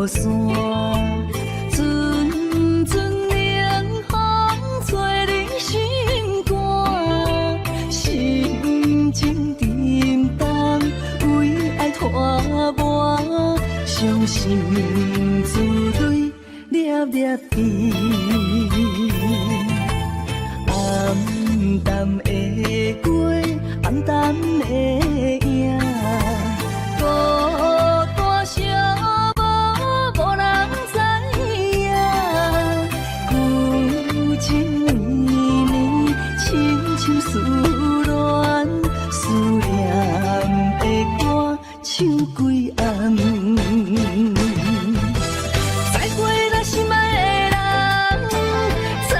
山，阵阵冷风吹你心肝，心情沉重，为爱拖磨，伤心自泪粒粒滴。暗淡的月，暗淡的影，孤单寂寞，无人知影。旧情绵绵，深深思恋，思念的歌唱几暗。再会啦，心爱的人，再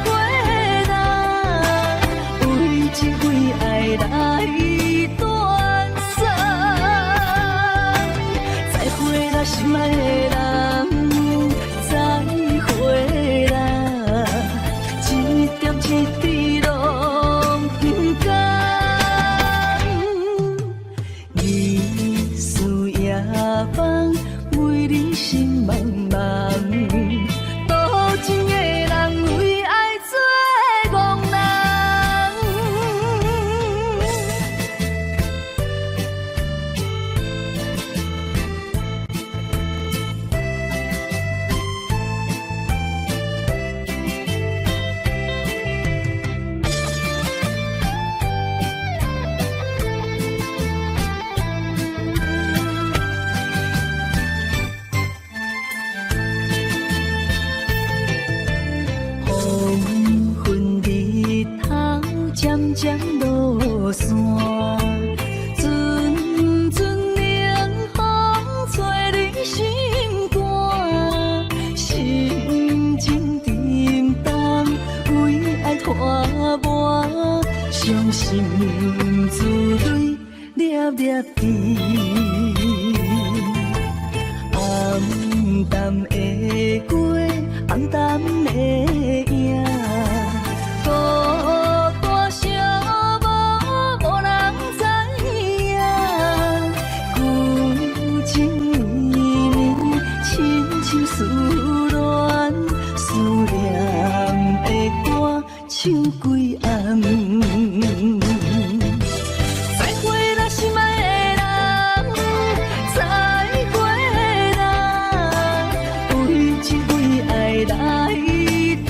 会啦，为情为爱来断送。再会啦，心爱的人，再会啦，一点一滴拢不甘。日思夜梦，为你心茫茫，多情的人为爱做憨人。黄昏日头渐渐落山，阵阵冷风吹你心肝，心情沉重，为爱拖磨，伤心自泪粒粒滴。暗淡的月，暗淡的影，孤单寂寞，无人知影。旧情绵绵，深深思恋，思念的歌唱几暗。再会啦，心爱的人，再会啦，为情为爱来断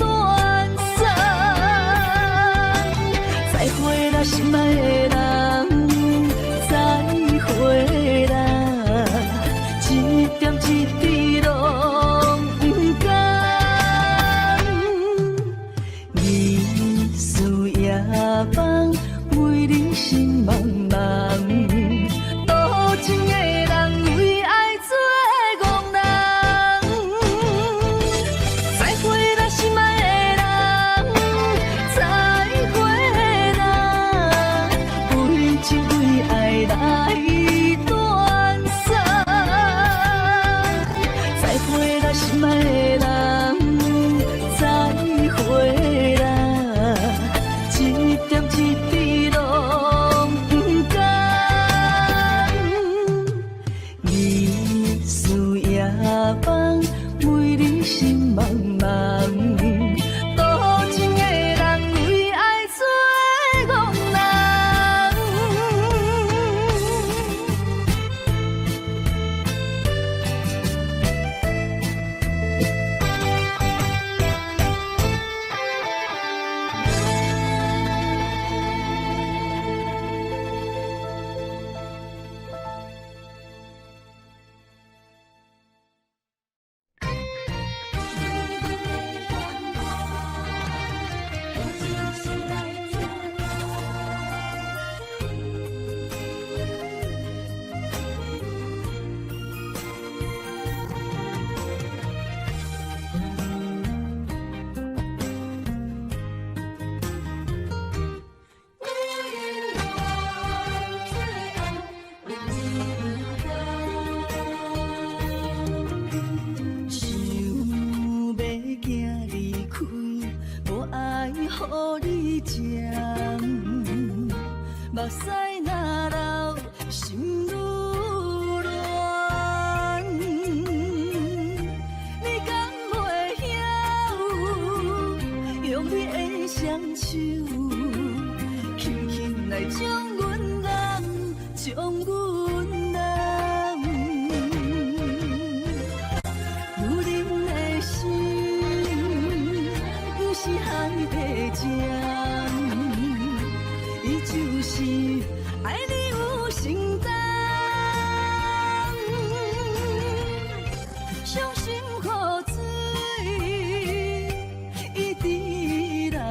送。再会啦，心爱的人，再会啦，一点一滴拢不甘。日思夜梦，为你心茫茫，多情的人为爱做憨人。再会啦，心爱的人，再会啦，为情为爱来断送。再会啦，心爱的人，再会啦，一点一滴拢不甘。日思夜梦，为你心茫茫，多情的人为爱做憨人。伤心雨水伊滴人，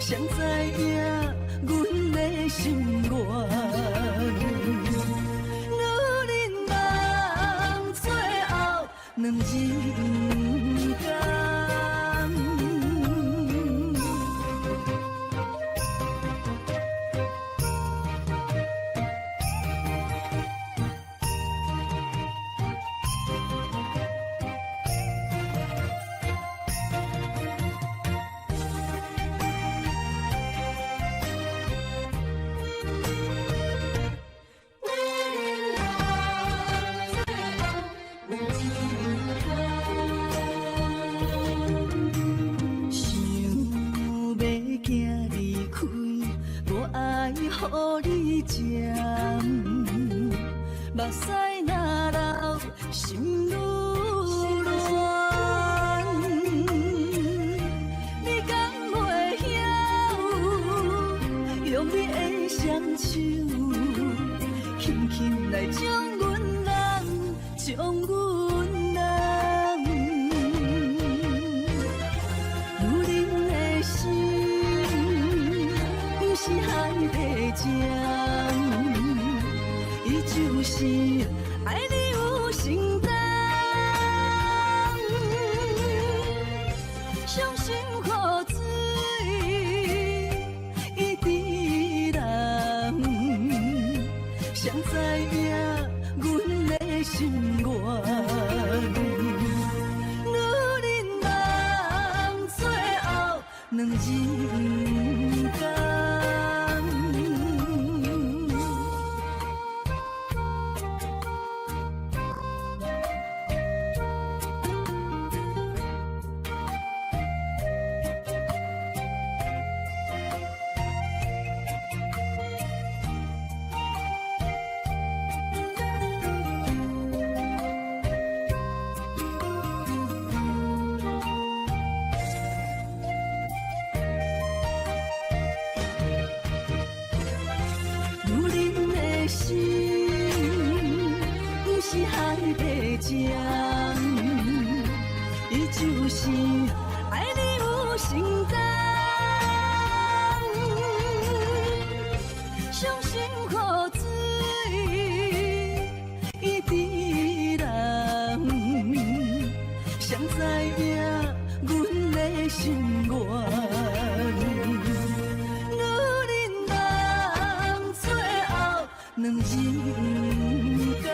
谁知影阮的心愿？女人梦最后两人甘。予你吃，目屎若流，心愈乱。你敢袂晓，用你的双手，轻轻来将阮人，将阮人，女人的心，不是海底针，伊就是爱你有承担。伤心雨水伊滴人，谁知影阮的心愿？女人梦最后两人甘。海底针，伊就是爱你有承担。伤心雨水伊滴人，谁知影阮的心愿？女人梦最后两人甘。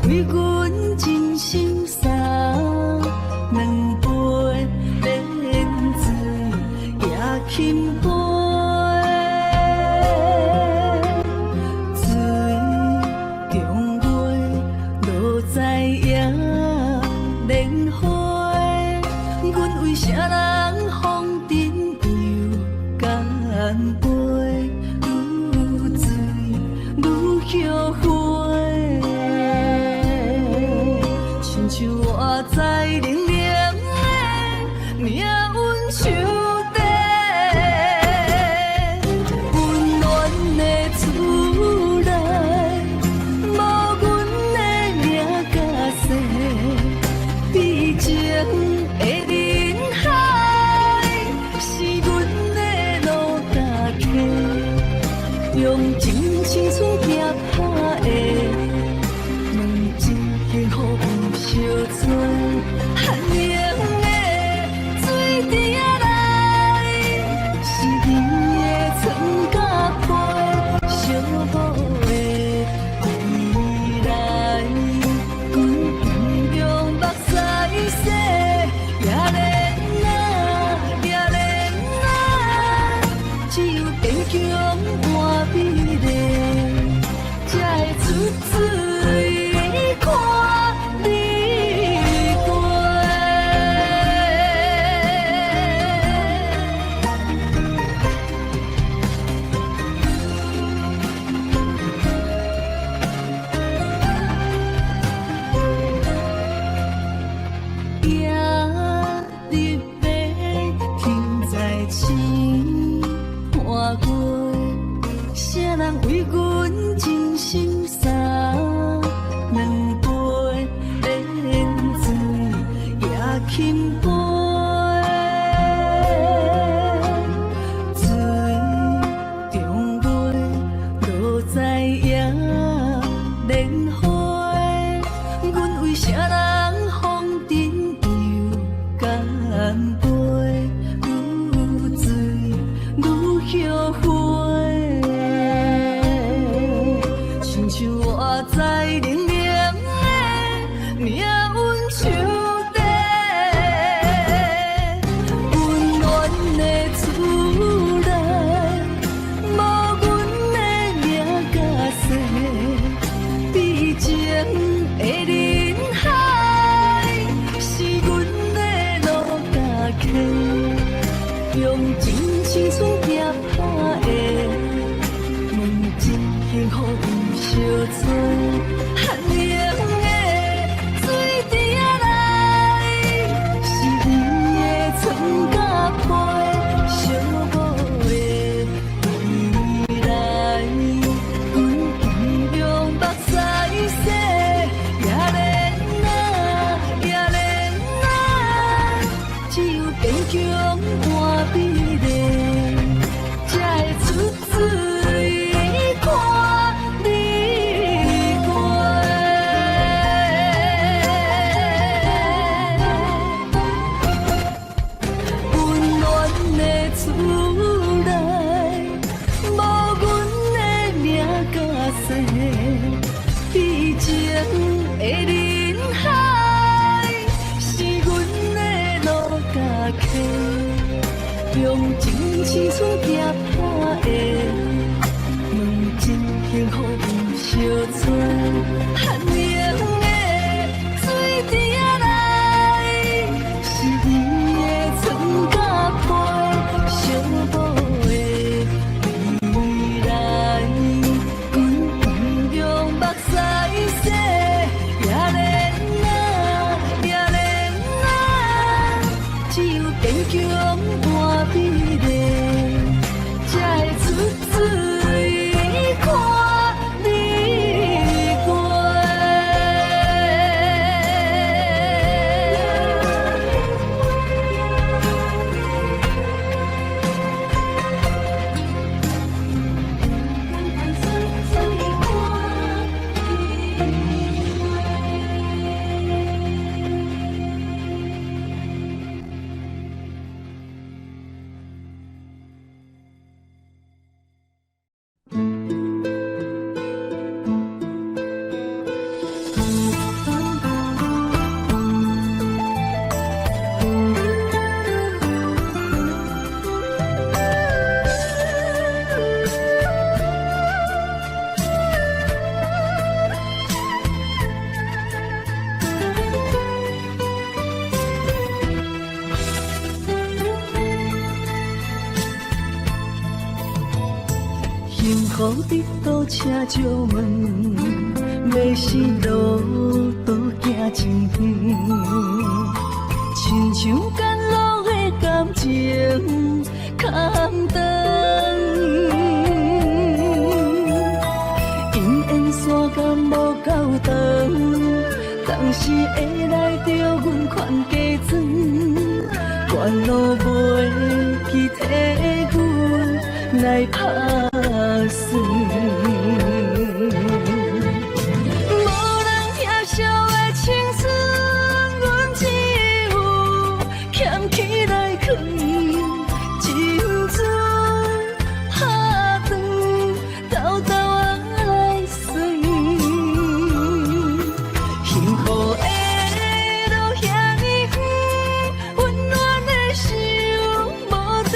为阮真心送两杯冷水也轻杯，水中月落在野莲花，阮为啥人风尘又干杯，愈醉愈后悔。像我在冷冷的命运手底，温暖的厝内，无阮的名甲姓，悲情的你。轻飞，水中月落在野莲花，阮为啥人风尘又干杯？愈醉愈后悔，亲像我在冷冷的命运手底，温暖的厝内，无阮的名甲姓，悲情的人海，是阮的路甲溪，用真青春行破的，问真幸福有相做。寒冷的水滴来，是你的床甲被，寂寞的未来，阮不用目屎洗，也莲啊，也莲啊，只有坚强换美丽，才会出水看你过。温暖的厝内，无阮的名甲姓，悲情的人海，是阮的路甲溪，用真青春行破的，问真幸福有相做。寒冷的水滴来，是你的床甲被，寂寞的未来，阮不用目屎洗，也莲啊，也莲啊，只有坚强换美丽，才会出水看你过。幸福伫倒车借问，要是路途行真远，亲像甘露的感情空长。因缘线感无够长，当时会来着阮款加装，原路袂去替阮来打算。无人疼惜的青春，阮只有捡起来藏，青春打断，豆豆仔来算。幸福的路遐尼远，温暖的心无地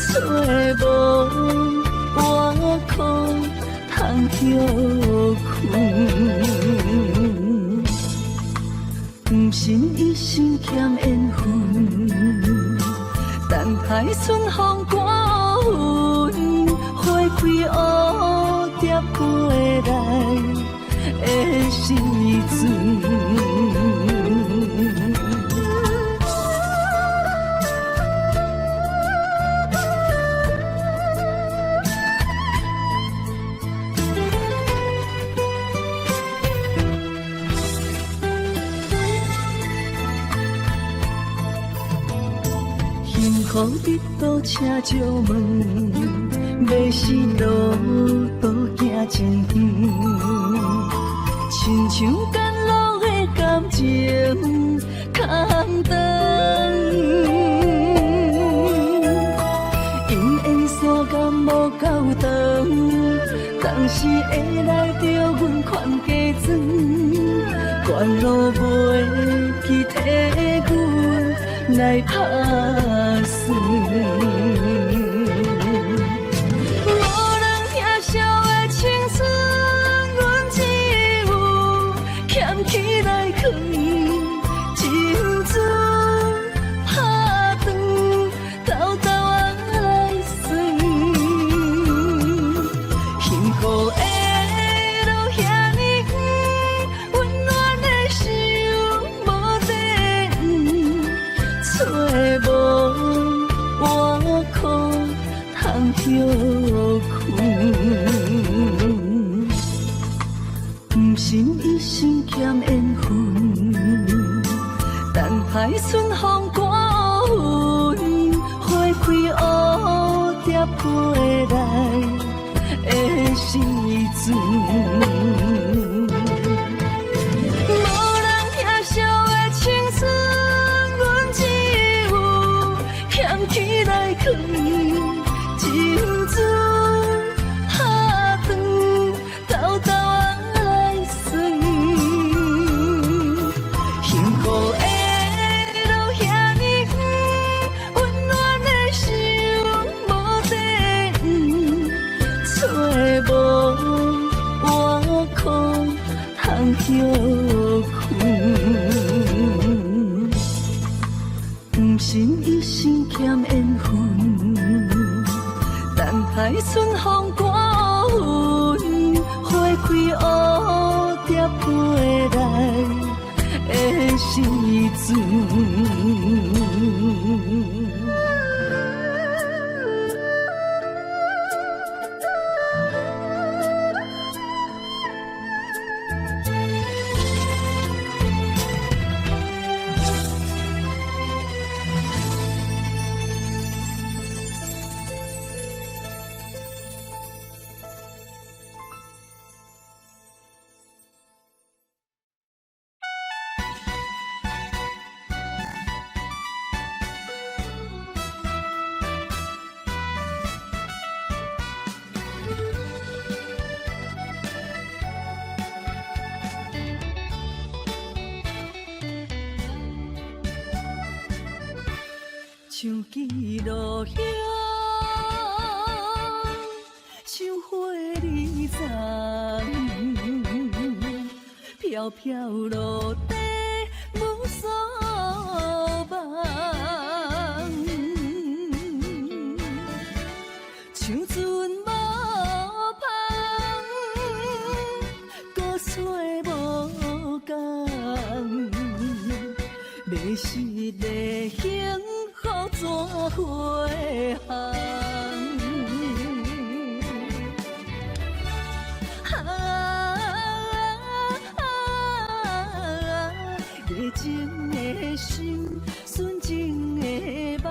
找无我可通着困。不信一生欠缘分，等待春风刮云，花开蝴蝶飞来的时阵。苦得多车石门，要死路途行真远，亲像甘露的感情空长，因缘线感无够长，当时会来着阮款加装，关路袂去替阮来打算。无人听笑的青春，阮只有欠起来藏，情字拍断，偷偷啊来算，幸福的。不信一生欠缘分，等待春风刮云，花开蝴蝶飞来的时阵。无人听笑的青春，阮只有欠起来藏。情字拍断，偷偷啊来算，幸福的路遐尼远，温暖的心无地找无外裤通休困，不信一生欠缘分。等待春风刮云，花开蝴蝶飞来的时阵。像记录遐，像花儿丛，飘飘落地无所望，像船无帆，搁吹无讲，迷失的幸。怎回航？热情的心，纯情的梦，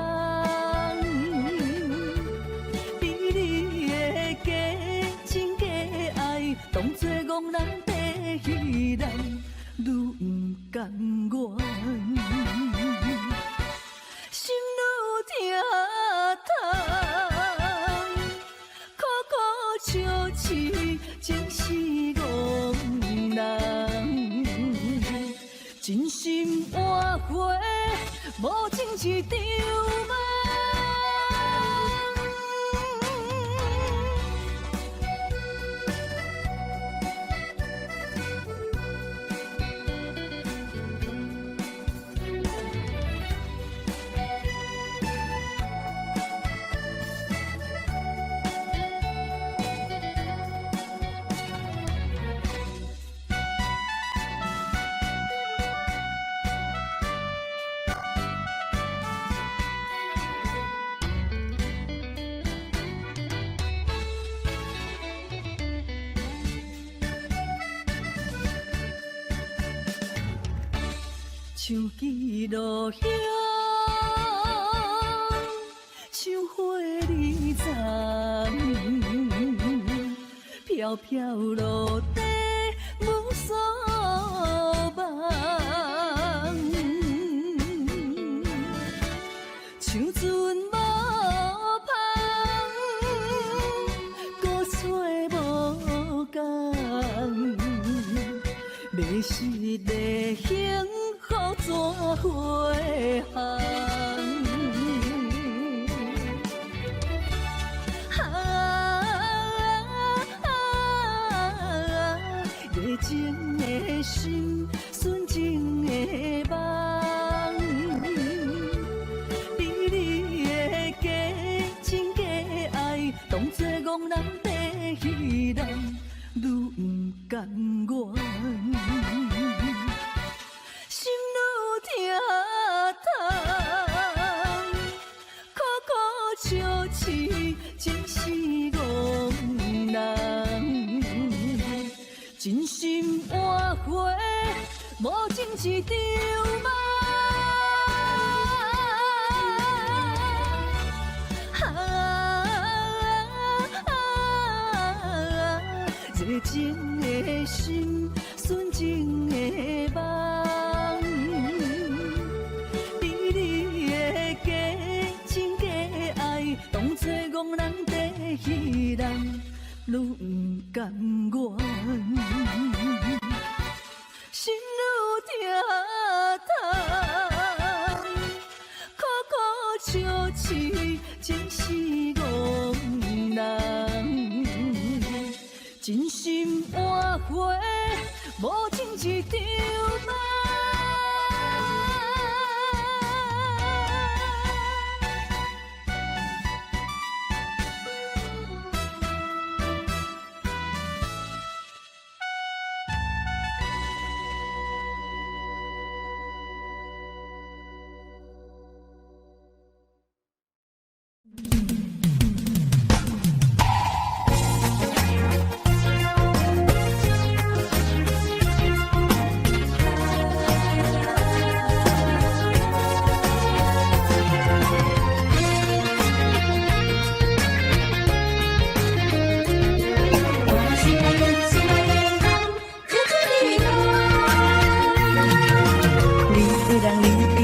比你的假情假爱，当作憨人的戏人，愈不甘愿。心愈疼痛，苦苦笑痴，情是憨人，真心换回无情一场梦。像记录遐，像花儿丛，飘飘落地无所望，像船无帆，孤吹无讲，迷失的幸福怎回航？热情的心，纯情的梦，比你的假情假爱，当作憨人在戏人，愈不甘愿，心愈疼痛，苦苦笑痴，真是憨人。真心换回无情一场梦，热情的心，纯情的梦，比你的假情假爱，当作憨人在戏人，愈不甘愿。心愈疼痛，苦苦笑痴，真是憨人。真心换回无情一场梦。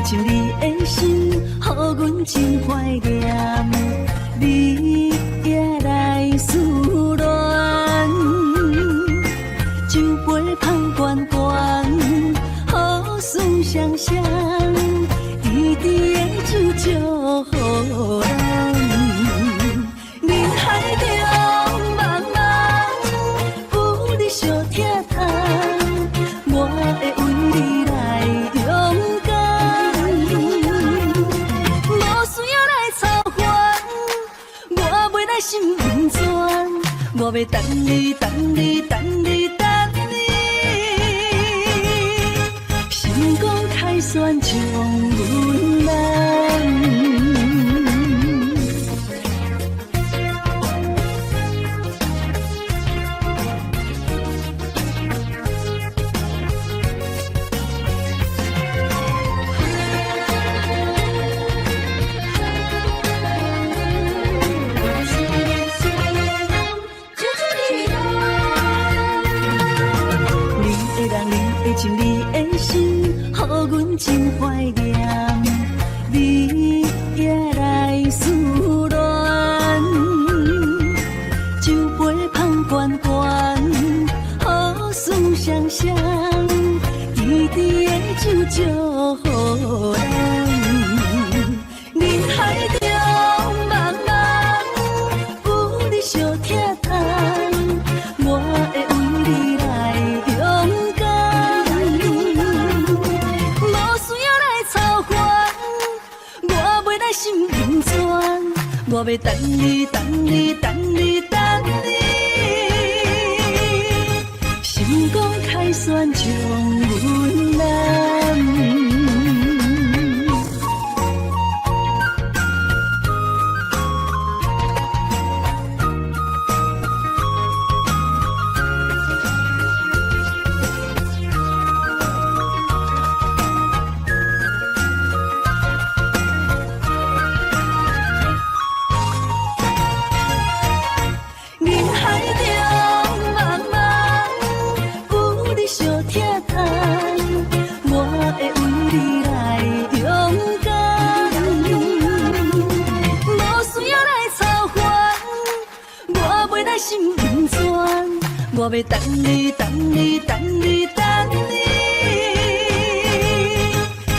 像你的心，予阮真怀念，你也来思恋，酒杯香悬悬，好事双双，甜甜的酒祝福人。人海中茫茫，有你相疼痛，我会为你来勇敢。心温泉，我要等你，等你，等你，等你。心光开旋像温暖。像你的心，予阮真怀念，你也来思恋，酒杯香悬悬，好事双双，甜甜的酒祝福人。人海中茫茫，有你相疼痛，我会为你来勇敢。心温泉，我要等你，等你，等你，等你。心光开旋像温暖。我要等你，等你，等你，等你，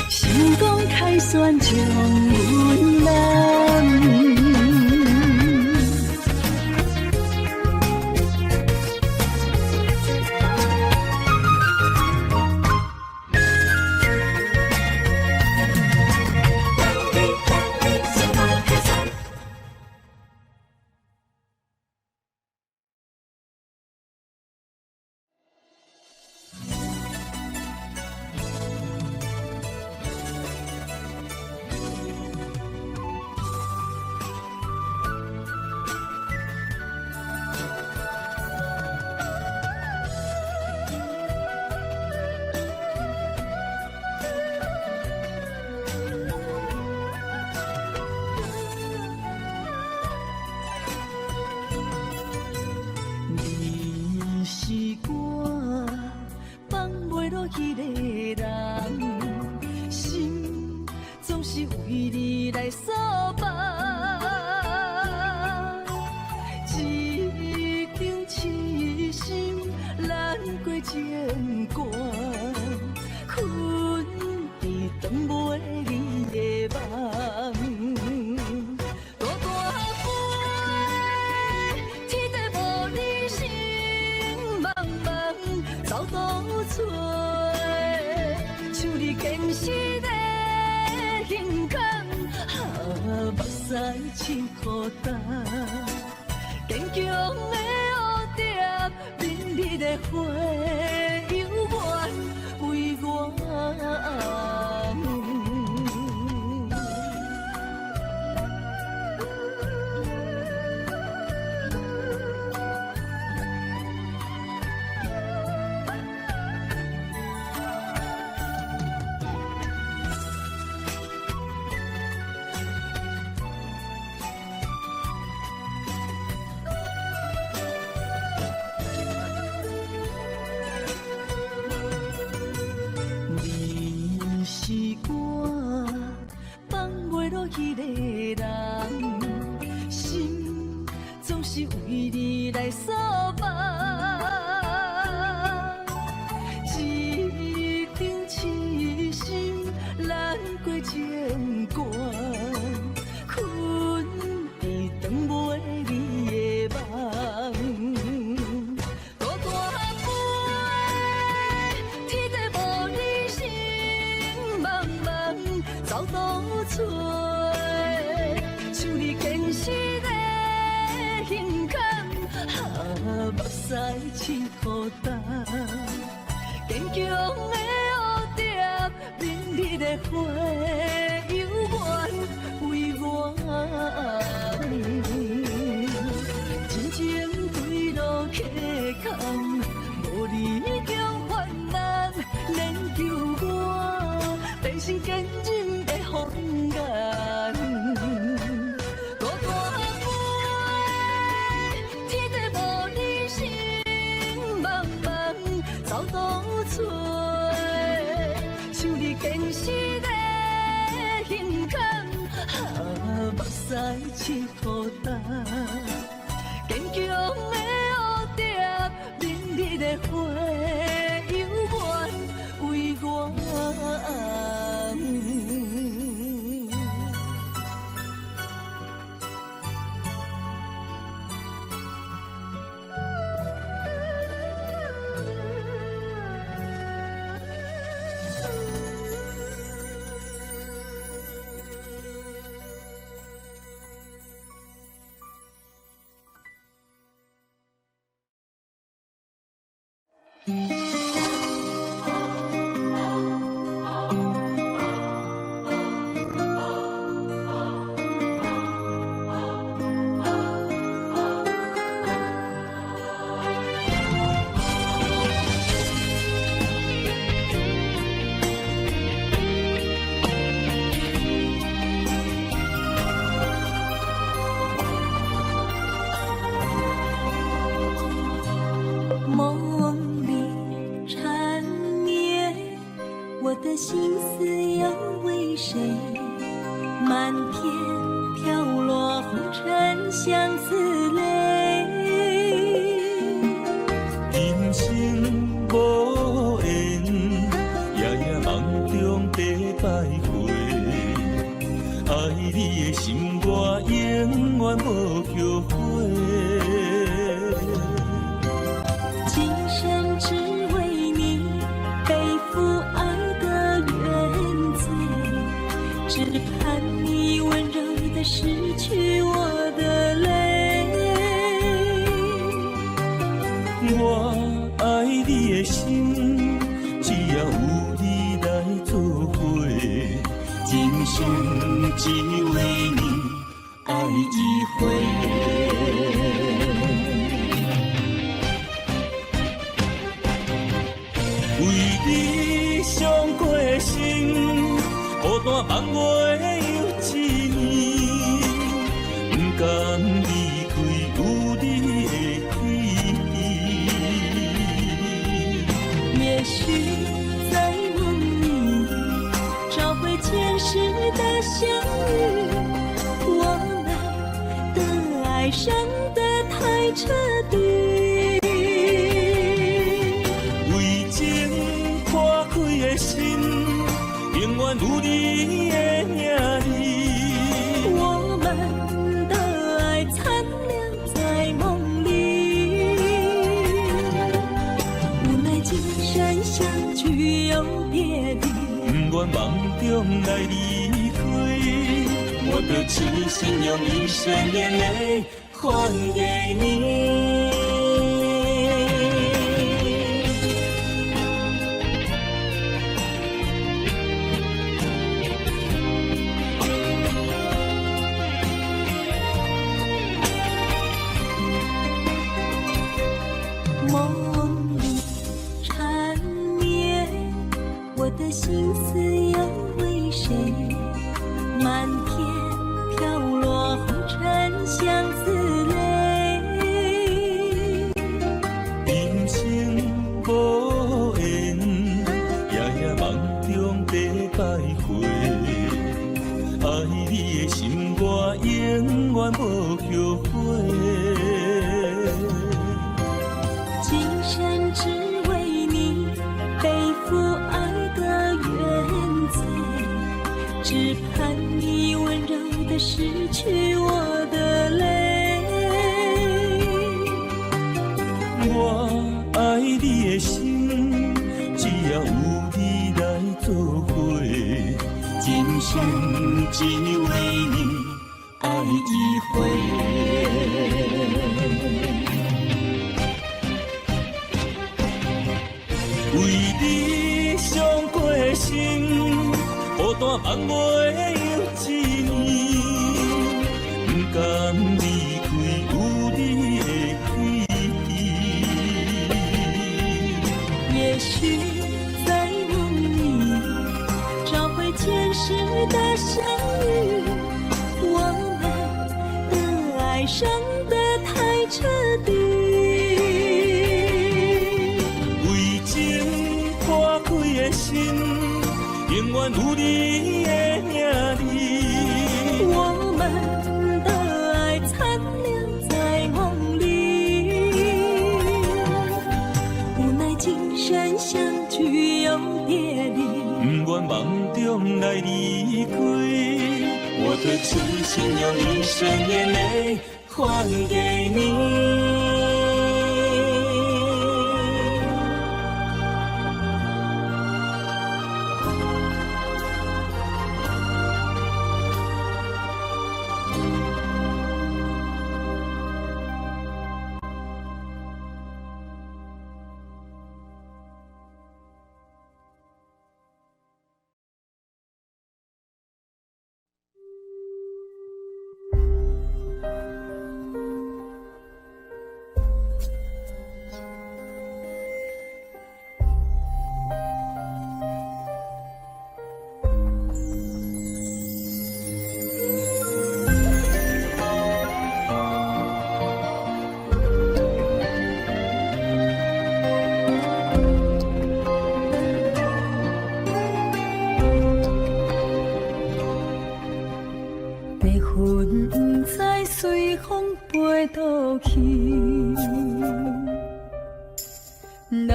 成功开选将阮人。相思泪，爱你的心，我永远无后悔。今生只为你背负爱的原罪，只盼你温柔地拭去我的泪。我爱你的心，只要有你来作伙，今生只为你爱一回。为你伤过的心，孤单放袂有一年，不甘离开有你的天。也许在梦里找回前世的相遇，我们的爱伤得太彻底。为情破开的心，永远有你的名字。我们的爱残留在梦里，无奈今生相聚又别离，不愿梦中来离开，我的痴心用一生眼泪还给你。梦里缠绵，我的心思又为谁？漫天飘落红尘相思泪。人生无缘，夜夜梦中在徘徊。爱你的心，我永远无后悔。今生只为你背负爱的原罪，只盼你温柔地拭去我的泪。我爱你的心，只要有你来作伙，今生只为你爱一回。为你伤过的心，孤单放袂有一年，不甘离开有你的天。也许在梦里找回前世的相遇，我们的爱伤得太彻底。破开的心，永远有你的名字。我们的爱残留在梦里，无奈今生相聚又别离，不愿梦中来离开，我的痴心用一生眼泪还给你。云彩随风飞倒去，留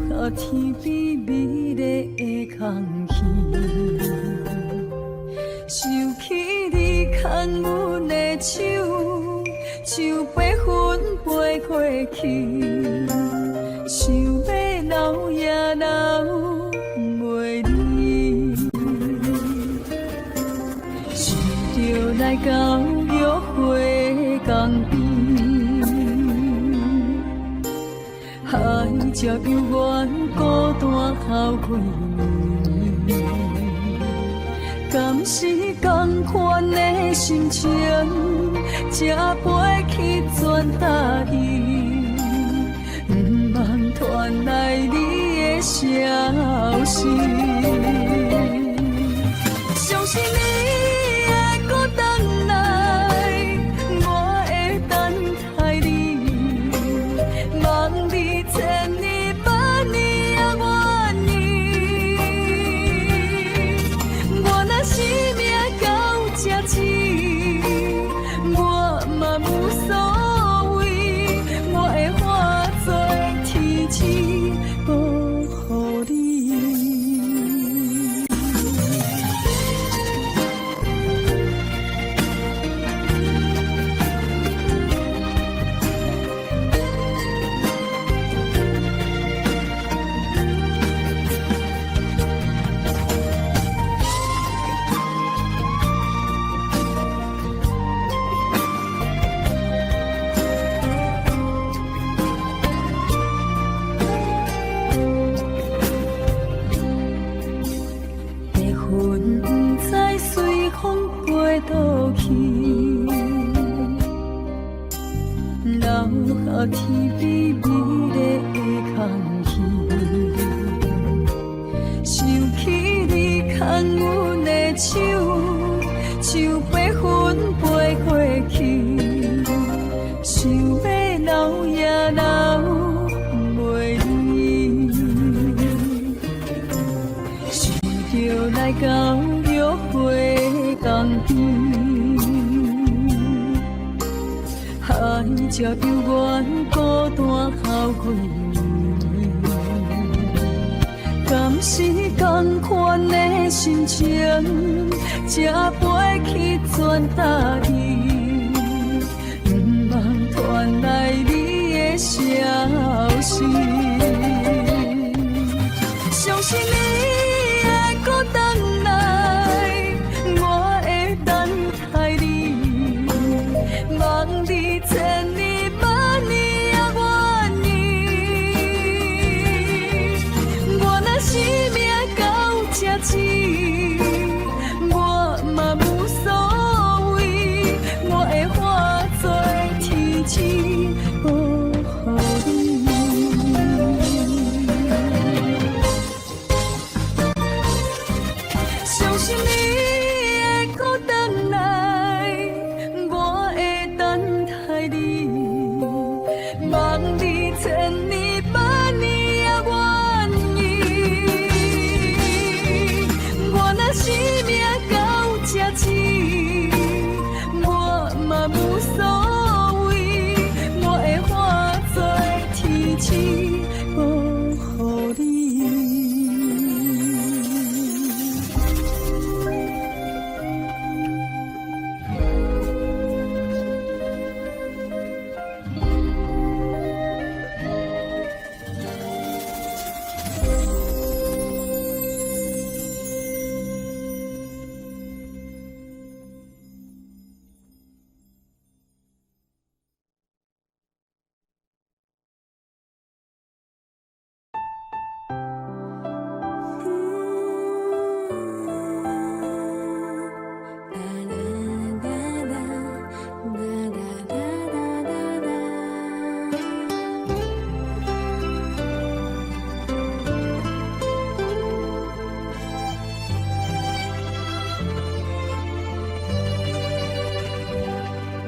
下天边美丽的空气，想起牵阮的手，像八分飞过去，想要留也留袂离，想着来到约会江边，海才犹原孤单哭几年。敢是同款的心情，才飞去全答应，不茫传来你的消息。相信你会搁回来，我会等待你，望你千年万年也愿意。我若生命到这时，我嘛无所谓，我会化作天使保护你。留下天边美丽的空气，想起你牵阮的手，像八分飞过去，想要留也留袂离，想着来到约会江边。海才犹原孤单哭几年，敢是同款的心情，才飞去全答应，不茫传来你的消息。相信你会搁回来，我会等待你，望你千年万年也愿意。我若生命到这时，我嘛无所谓，我会化作天使保护你。相信你会搁回来，我会等待你，望你千年万年也愿意。我若生命到这时，我嘛无所谓，我会化作天使保护你。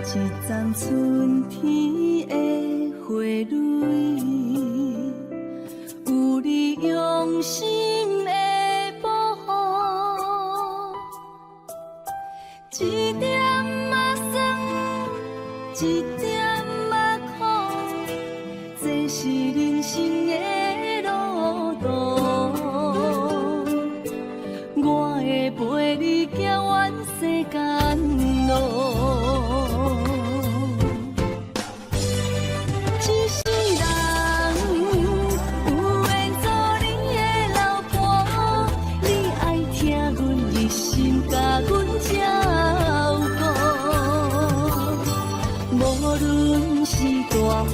一丛春天的花蕊，有你用心的保护，一点仔酸，一点仔苦，这是人生的路途。我会陪你走完世间路。大雨，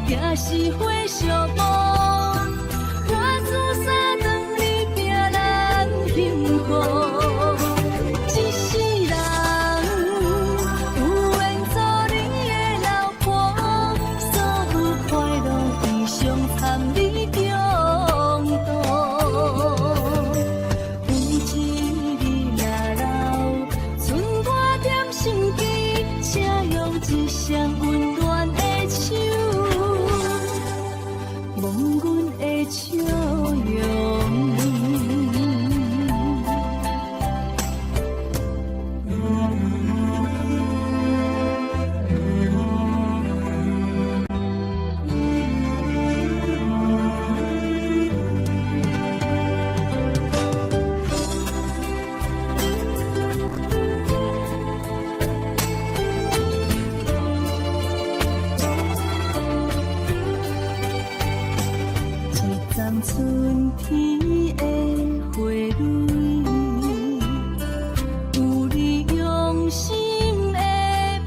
也是花寂寞。我自三顿你拼咱幸福，一世人有缘做你的老婆，所有快乐悲伤参你共度。有一日若老，剩我点心机，请用一双温暖的手，摸阮的笑容。一丛春天的花蕊，有你用心的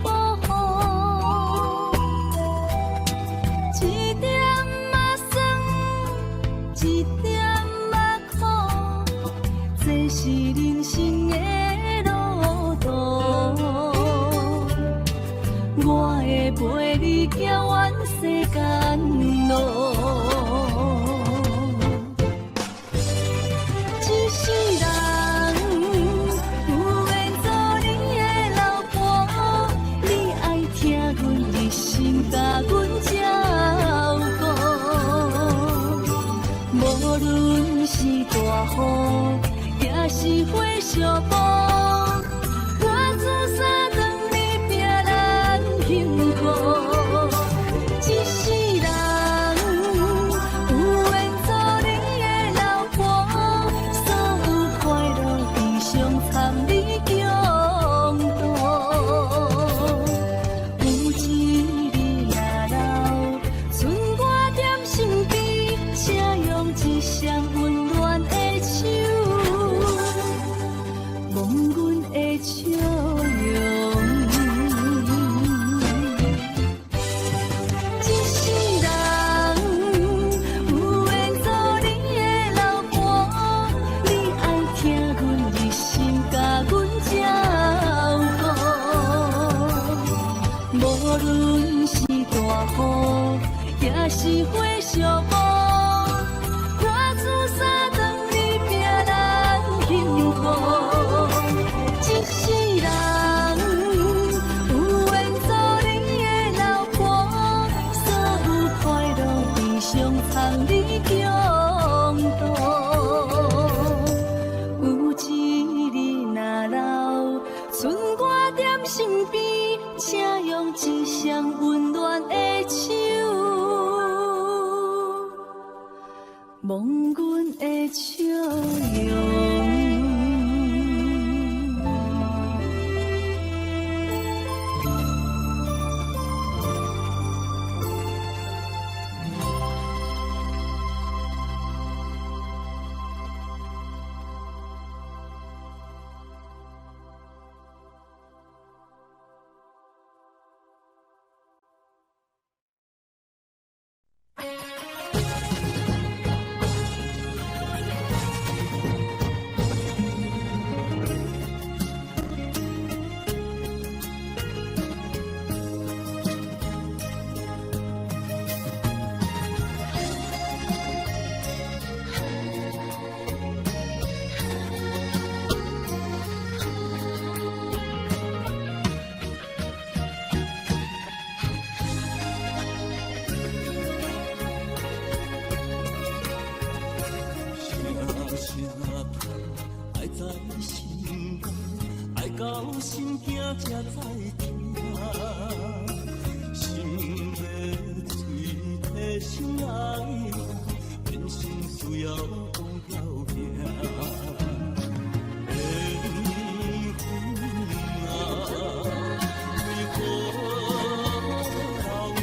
保护，一点仔酸，一点仔苦，这是人生的路途。我会陪你走完世间路。一世人有缘做你的老婆，你爱听阮一心甲阮照顾。无论是大雨，也是花寂寞，我自三顿你拼咱幸福。一世人有缘做你的老婆，所有快乐悲伤参你共度。有一日若老，剩我点心机，请用一双温暖的手，摸阮的笑容。一世人有缘做你的老婆，你爱听阮一心甲阮照顾。无论是大雨，也是花寂寞，我自三顿你拼咱幸福。一世人有缘做你的老婆，所有快乐悲伤参你共度。有一日若老，剩我点心边，请用一双温暖的手，摸阮的笑容。到心惊才知听，心要随体心爱，人生需要讲条命。缘分啊，为何到命？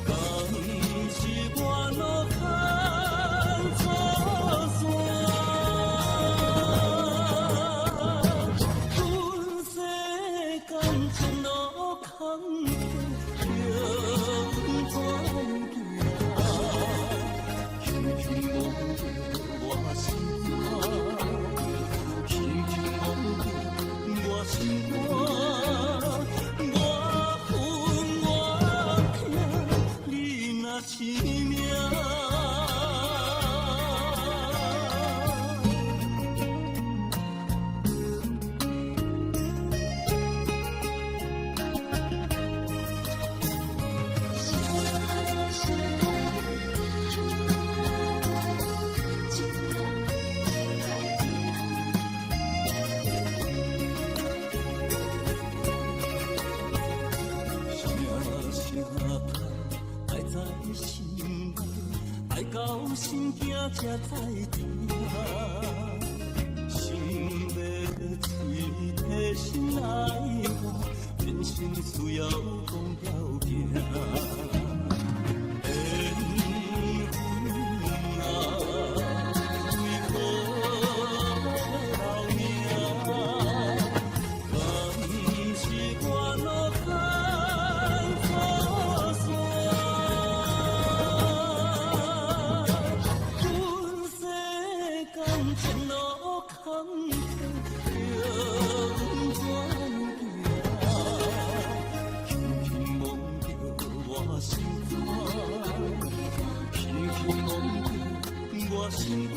敢是我落空错算？全世间前路坎坷。心惊才知听，心要嘴提心来话，人生需要讲条件。心肝，我恨我痛，你若是命。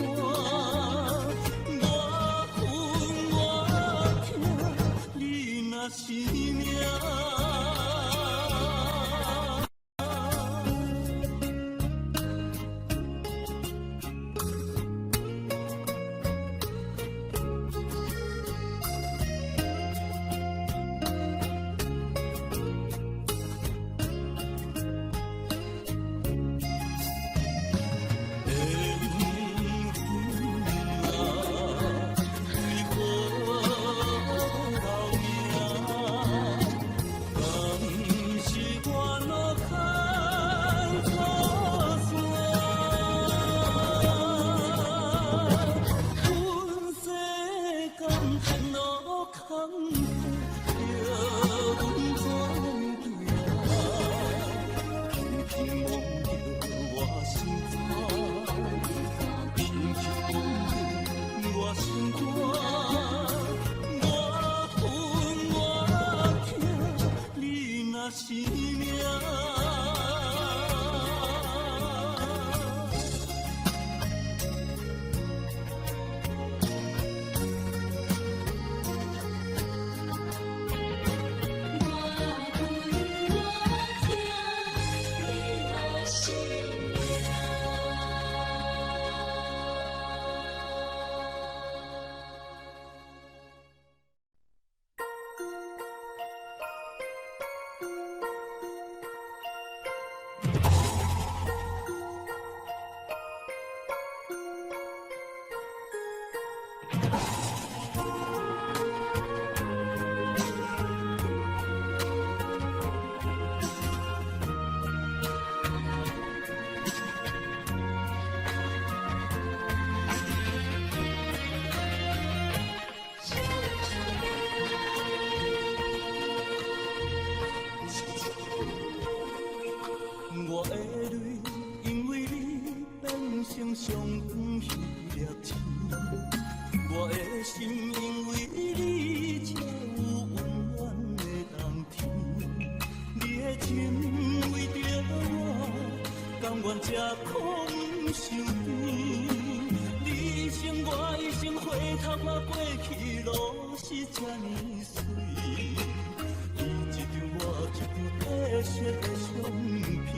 我的泪，因为你变成上长彼粒星；我的心，因为你才有温暖的冬天。你的情为着我，甘愿吃苦不受甜。你生我一生，回头看过去路是这呢水。伊一张我一张褪色的相片。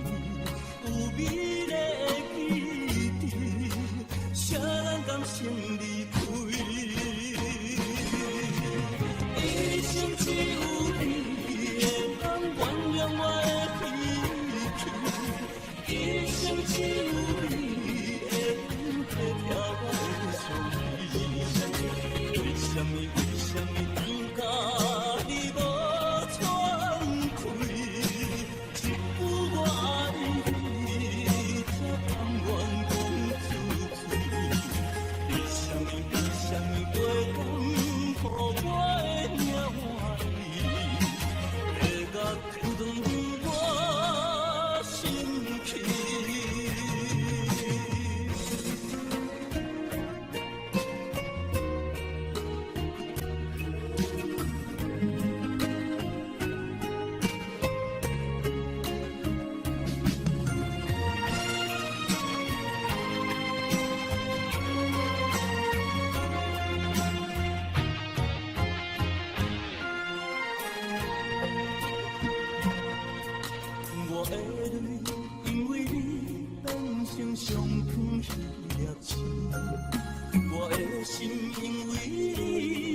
有美丽的记忆，谁人甘心离开？一生只有你会当原谅我的脾气，一生只有你会当体贴我的伤悲。为什么当甲你无？我的泪，因为你变成上长彼粒星；我的心，因为你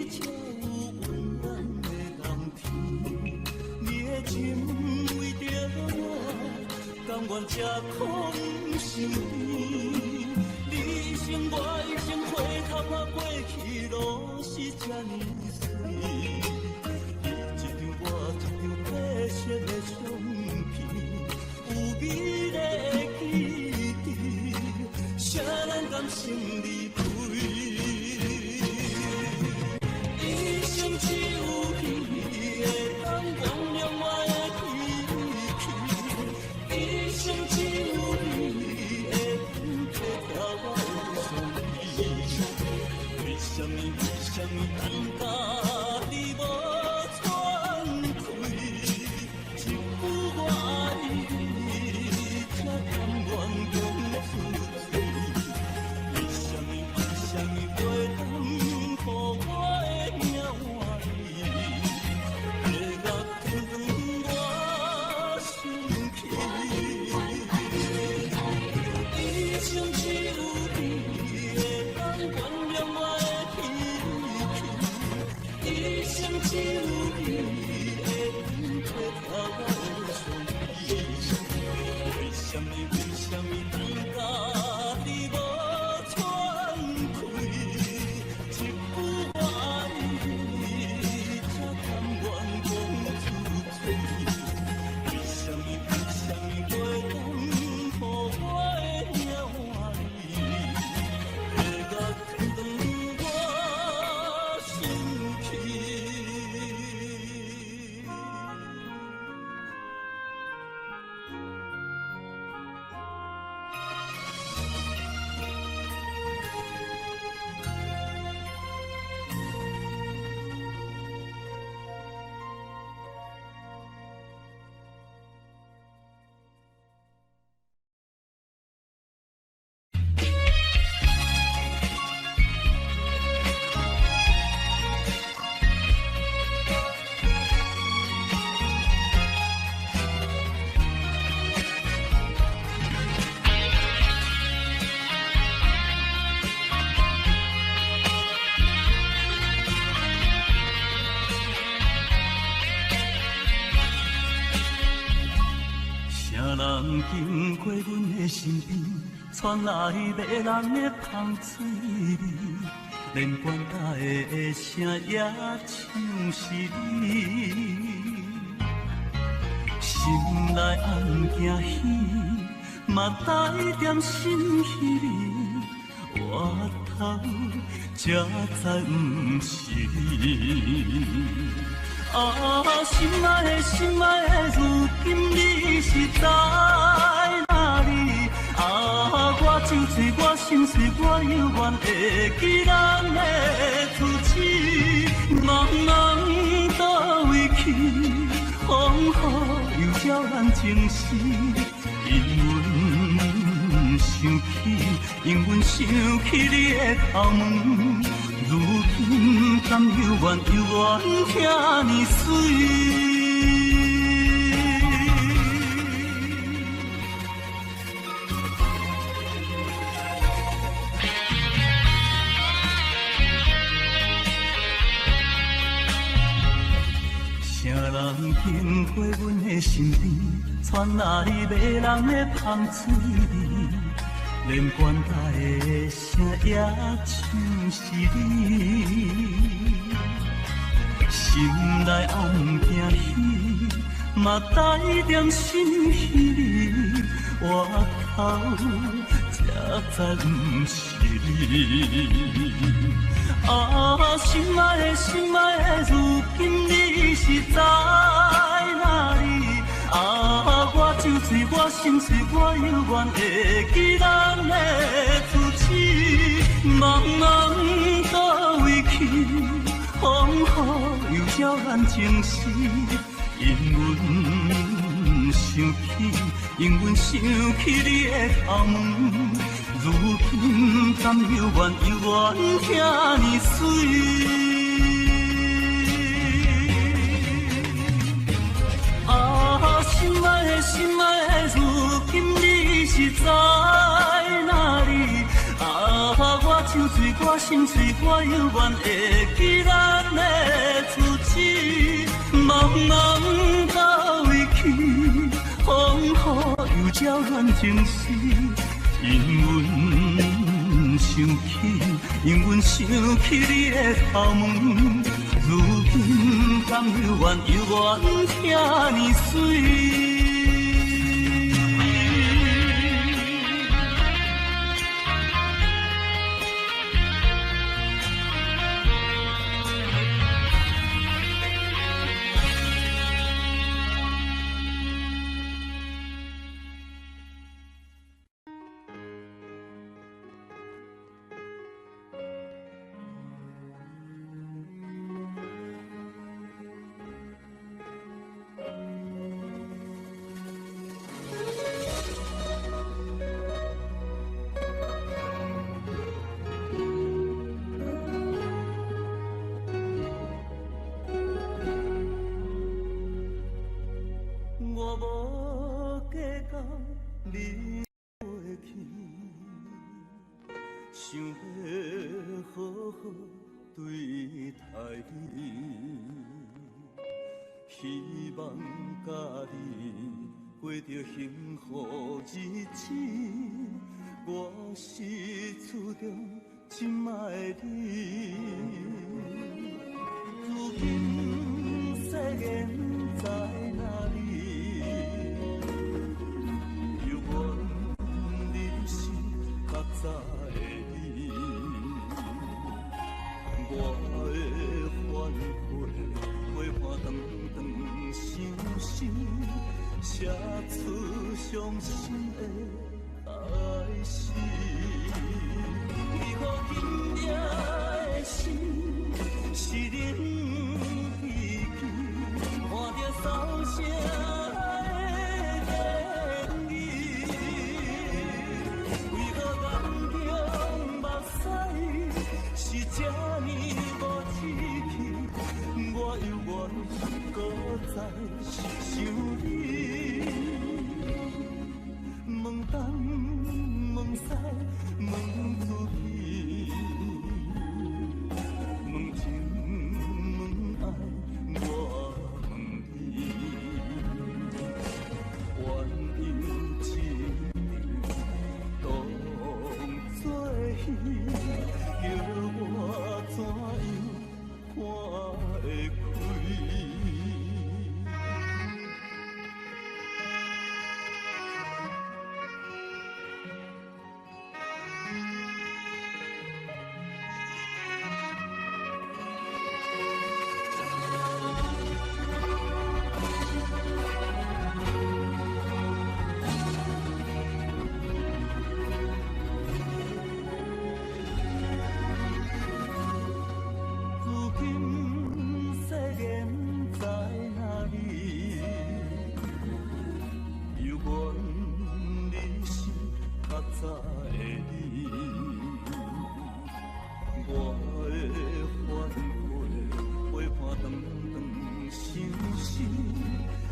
才有温暖的冬天。你的情为着我，甘愿吃苦不受甜。生我一生回头看过去路是这呢水，一张我一张白色的相片，有美丽的记忆，谁人甘心离开？一生只有你会当原谅我的脾气，一生只有你会当体贴我的伤悲。为什么等到你无喘气？一句我爱你，才甘愿讲出嘴。为什么袂当予我的命换你？月落天光我生气，一生只有你会当原谅我的脾气，一生只有你会当体贴我的伤悲。为什么等到你无喘气？一句我爱你，才甘愿讲出嘴。为什么袂当予我的命换你？月落天光我生气。啥人经过阮的身边，传来迷人的香水味，连管家的声也像是你。心内暗惊喜，嘛带点心稀微，我头才知不是你。心爱的，如今你是在哪里？我酒醉，我心碎，我犹原会记咱的初次。茫茫倒位去，风雨又照咱情丝。因阮想起你的头毛。如今甘犹原遐尼水。啥人经过阮的身边，传来迷人的香水味。连管家的声也像是你，心内暗惊喜，嘛带点心稀微，我头才知不是你。心爱的，如今你是在哪里？我酒醉，我心碎，我犹原会记咱的初次。茫茫倒位去，风雨又照咱情丝。因阮想起你的头毛，如今甘犹原遐尼水。心爱的，如今你是在哪里？我酒醉，我心碎，我犹原会记咱的初次。茫茫倒位去，风雨又照咱情丝。因阮想起，因阮想起你的头毛，如今甘有缘听你水。想要好好对待你，希望甲你过着幸福日子。我是厝中真爱你，如今世间在哪里？有缘你是较早的。我的反悔，陪伴长长相思，写出伤心的开始。为何今夜的心是冷凄凄，看着扫声的言语？为何眼中目屎是这呢？我犹原搁在想你，问东问西问出去，问情问爱我问你，怨因情当作戏，叫我怎样？看会开。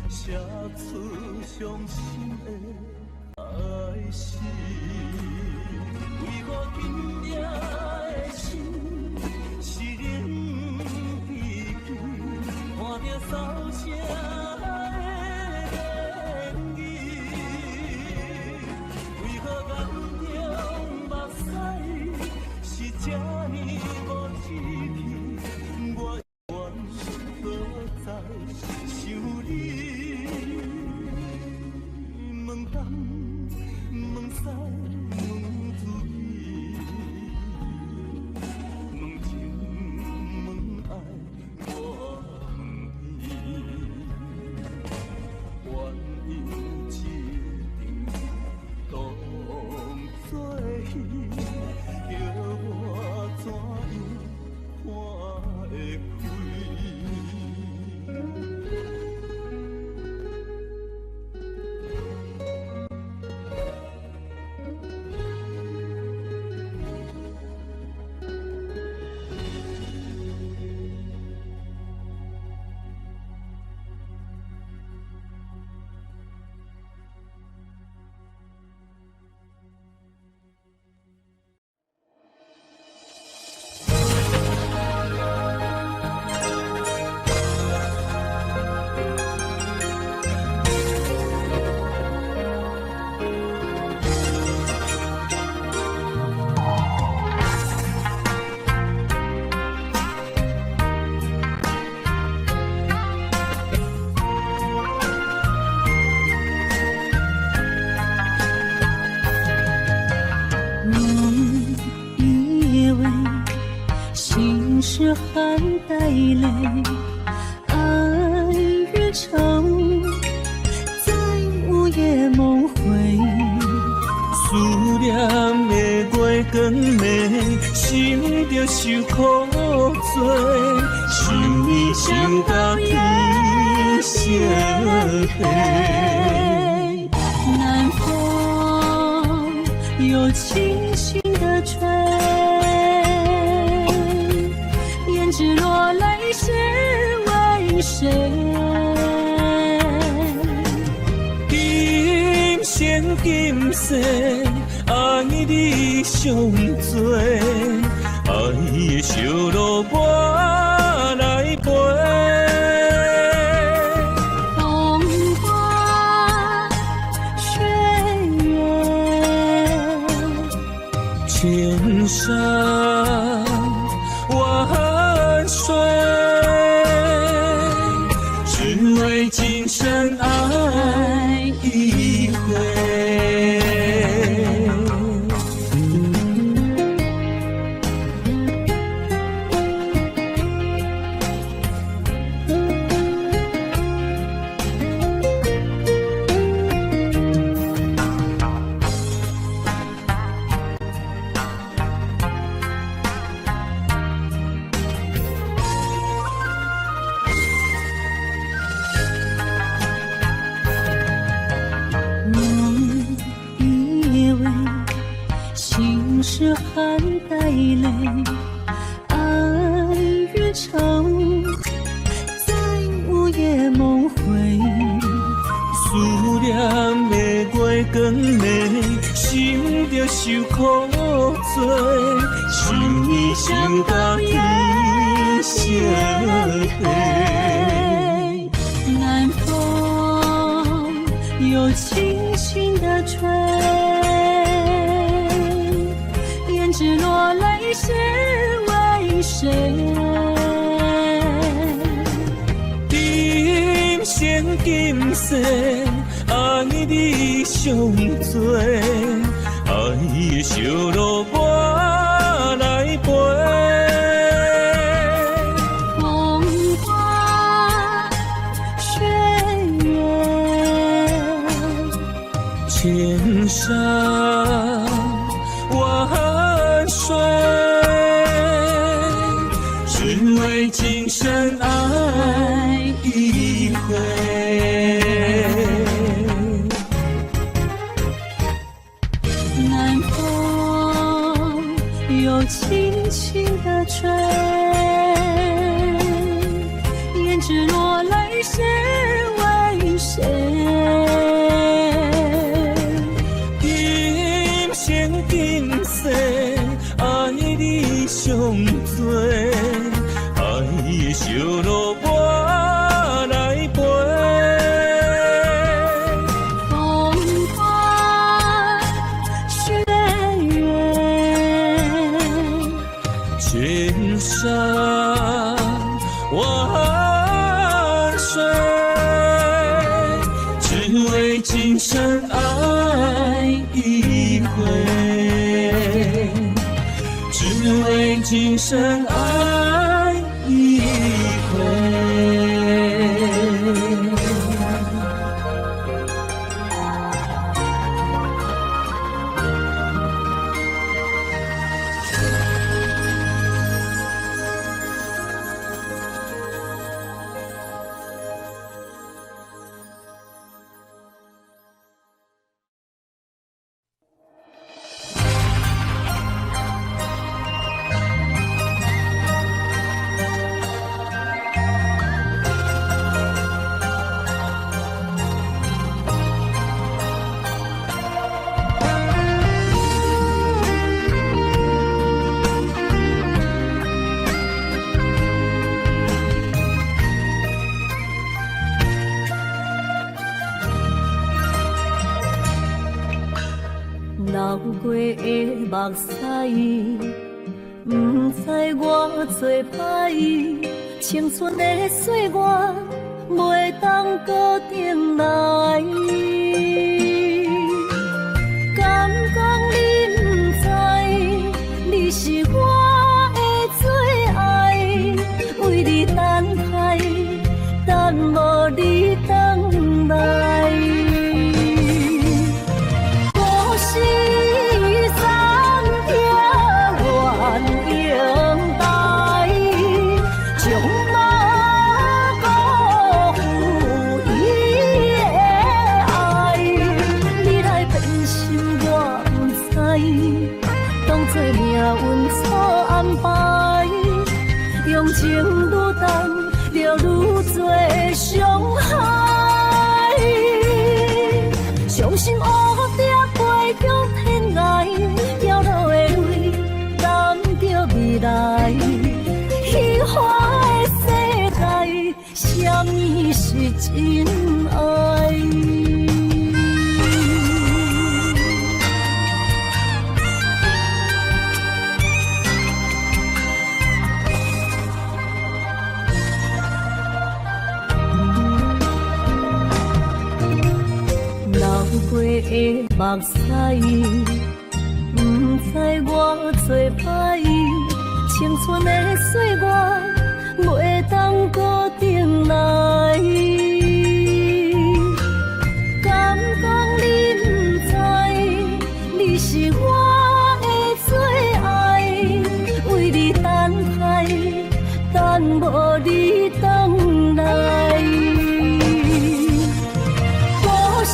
写出伤心的开始，为何今夜的心是冷凄凄，看着扫声的言语？为何眼中目屎是这呢无志气？我愿搁在想你。问东问西问出去，含带泪，爱日长，在午夜梦回。思念的月光暝，心着受苦罪，想你想到天色黑。南风又轻轻地吹，胭脂落泪是为谁？今生今世，爱你上多，爱的小路我来陪。风花雪月，千山万水，只为今生爱一回。是含带泪，爱日长，在午夜梦回。思念的月光暝，心着受苦罪，想你想到天色黑。南风又轻轻地吹，胭脂落泪是为谁？今生今世，爱你上多，爱的小路我来陪。风花雪月，千山万水，只为今生爱一回。南风又轻轻地吹，胭脂落泪是为谁？今生今世，爱你上多，爱的小路我来陪。风花雪月，千山万水，只为今生爱一回，只为今生爱一回。流过的目屎，不知我做歹，青春的岁月袂当搁重来。敢讲你不知，你是我的最爱，情愈重，就愈多伤害。伤心乌蝶飞向天涯，飘落的泪，等着未来。虚华的世界，什么是真爱？过的目屎，不知我做歹，青春的岁月袂当搁重来。敢讲你不知，你是我的最爱，为你等待，等无你回来。故事。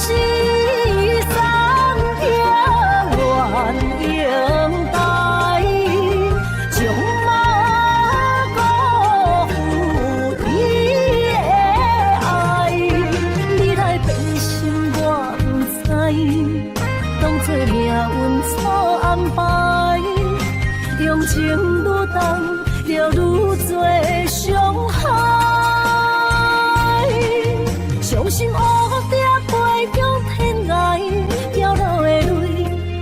用情愈重，就愈多伤害。伤心乌蝶飞向天涯，飘落的泪，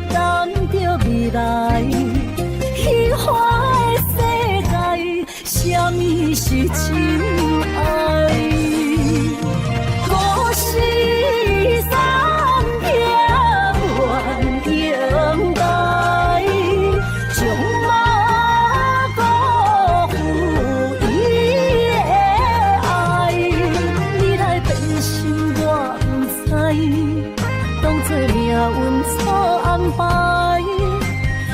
等着未来。虚华的世界，什么是真爱？故事三片愿等待。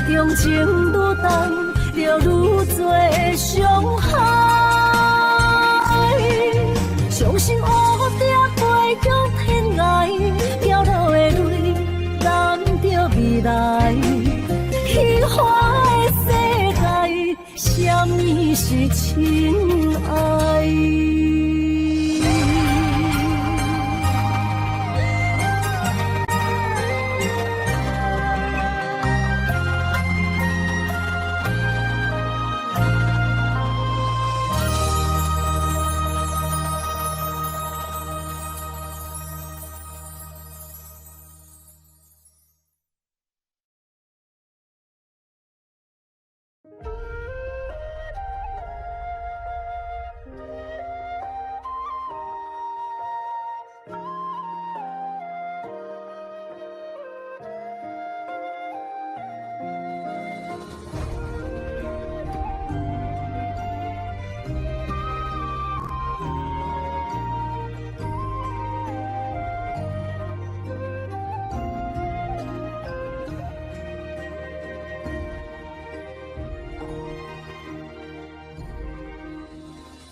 用情愈重，就愈多伤害。伤心乌蝶飞向天涯，飘落的泪，等着未来。虚华的世界，什么是真爱？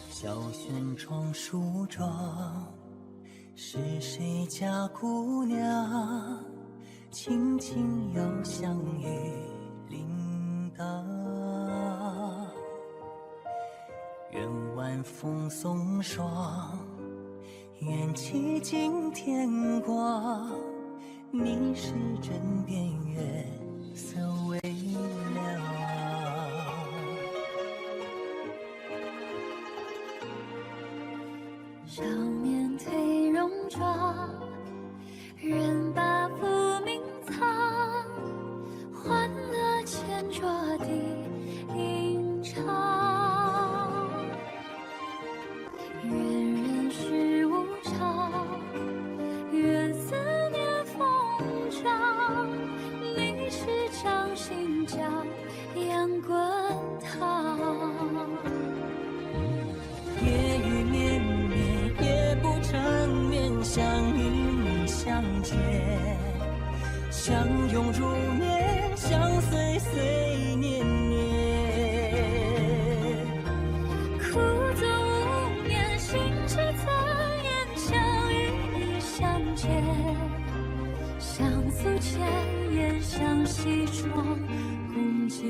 小轩窗梳妆，是谁家姑娘？轻轻又像雨铃铛。愿晚风送霜，愿凄尽天光。你是枕边月色微凉。少年褪戎装，人把浮名藏，欢乐前桌的吟唱。愿人世无常，愿思念风涨。你是掌心角，阳滚烫。夜雨绵绵，夜不成眠，想与你相见，相拥如眠，相随岁年年。苦纵无眠，心事残言，想与你相见，相诉前言，相西窗共剪。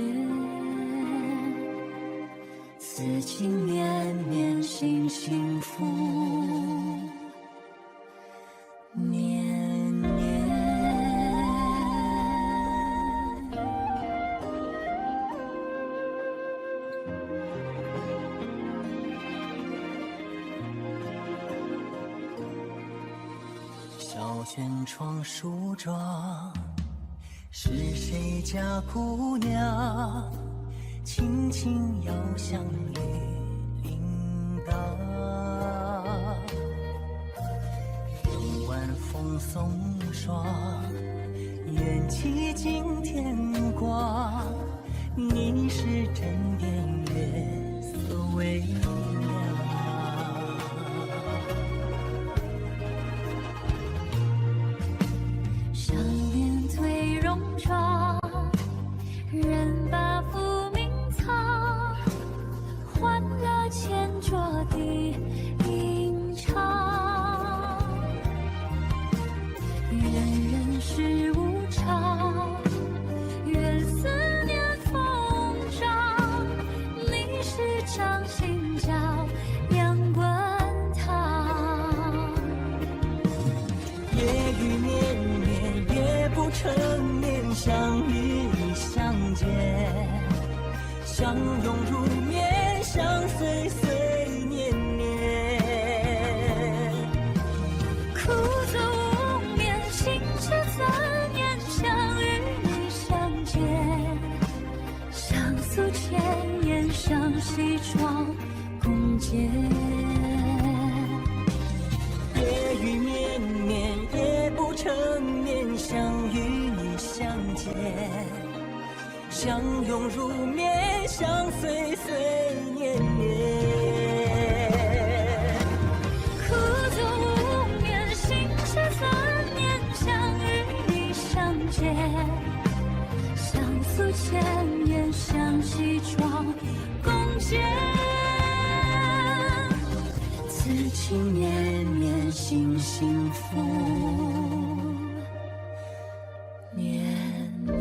此情绵绵心幸福绵绵。小轩窗梳妆，是谁家姑娘？轻轻摇响玉铃铛，夜晚风送霜，缘起惊天光。你是枕边月色微凉，上面褪戎装，人把浮名藏，欢乐前桌的吟唱。愿人世无常，愿思念风涨。你是掌心角，阳滚烫。夜雨绵绵，夜不成眠，相遇已相见，相拥如眠，相随随年年。苦涩无眠，心事怎言？相遇已相见，相诉千言，上西窗共结。夜雨绵绵，夜不成眠，相遇已相见，相拥如眠，相随随年年。苦涩无眠，心事怎言？相遇已相见，相诉千言，上西窗共结。此情绵绵，心幸福绵绵。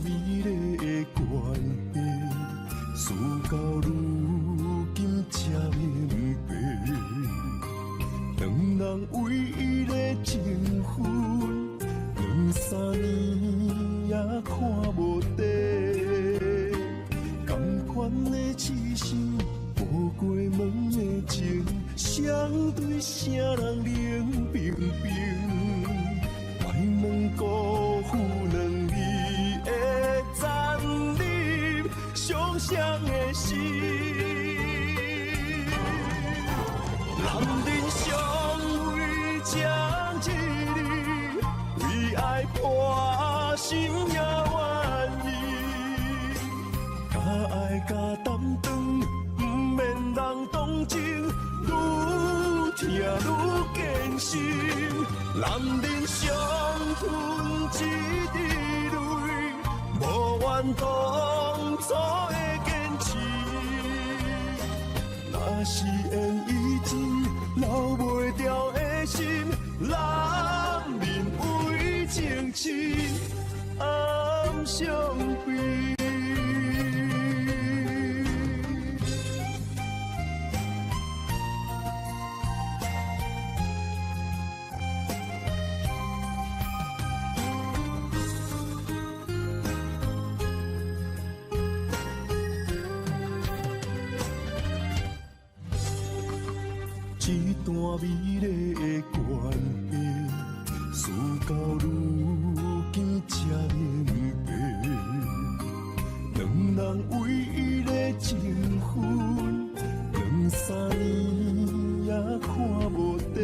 美丽的关系，事到如今才明白，两人唯一的情分，两三年也看无底。同款的痴心，无过门的情，相对啥人冷冰冰？怪问辜负两字。残忍伤伤的心，男人相为这一日，为爱破心也愿意。假爱假担当，不免人同情，愈听愈艰辛。男人伤吞一滴泪。无怨当初的坚持，若是缘已尽，留袂掉的心，男人为情痴暗伤悲。一段美丽的关系，事到如今才明白，两人为伊的情分，两三年也看无底。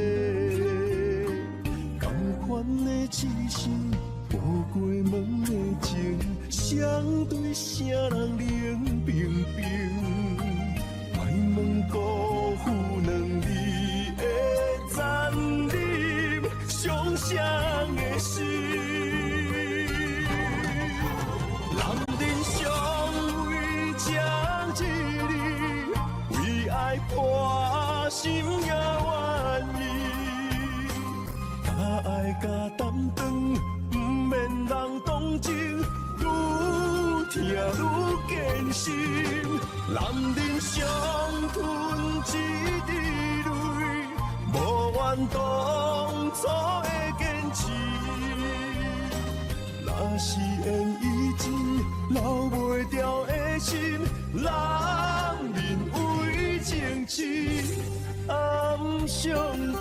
同款的痴心，步过门的情，相对啥人冷冰冰？莫问辜负两字。残忍伤伤的心，男人相为将一日，为爱破心也愿意。敢爱甲担当，不免人同情，愈听愈艰辛。男人伤吞一滴泪。无怨当初的坚持，若是缘已尽，留袂掉的心，男人为情痴暗伤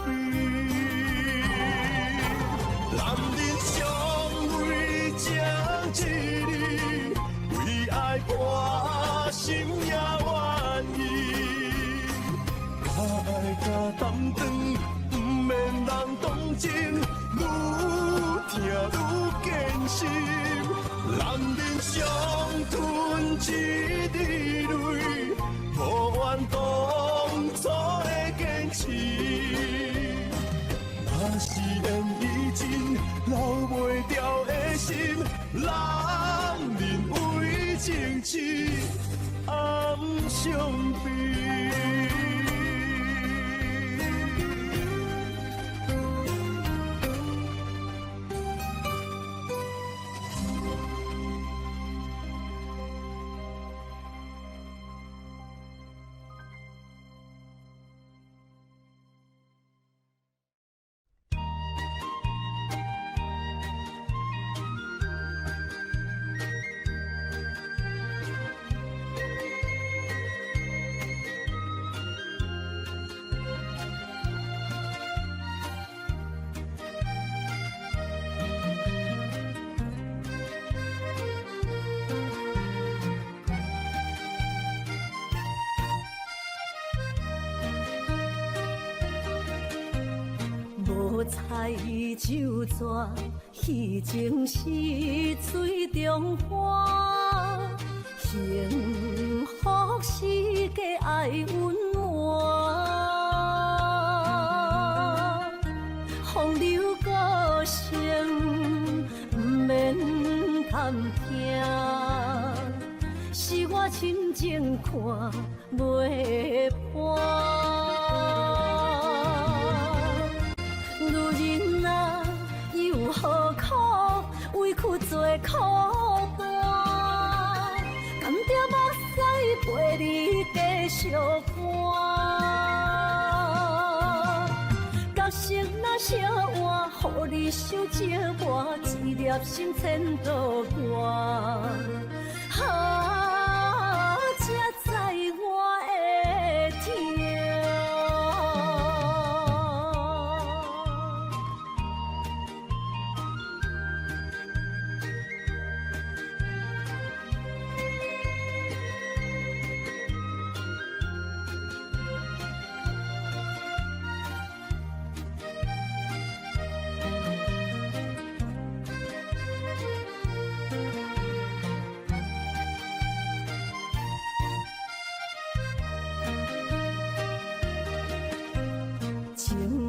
悲。男人相为将一日，为爱破心也愿意。爱甲担当，不免人同情，愈听愈艰辛。男人伤吞一滴泪，无怨当初的坚持。若是缘已尽，留袂掉的心，男人为情痴暗伤悲。无彩酒泉，戏情是水中花。幸福是家爱温暖，风流歌声不免贪听，是我亲情看袂破。女人啊，又何苦委屈做苦伴？甘蔗目屎陪你继续寒。角色若写换，予你受折磨，一粒心千度外。才知我的痛。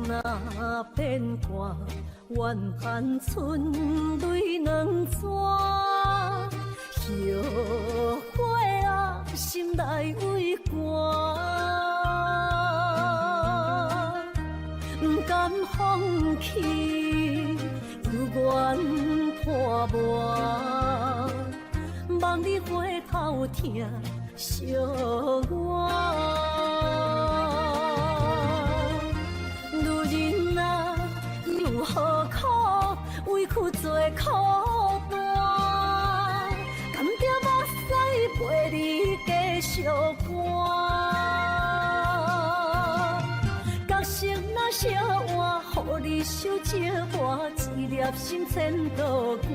若变卦，怨恨剩泪两逝。后悔啊，心内为寒。放弃，有缘破磨，望你回头听惜我。女人啊，有何苦，委屈做苦担，甘蔗目屎陪你继续寒。角色若烧换，予你受折磨，一粒心千道寒。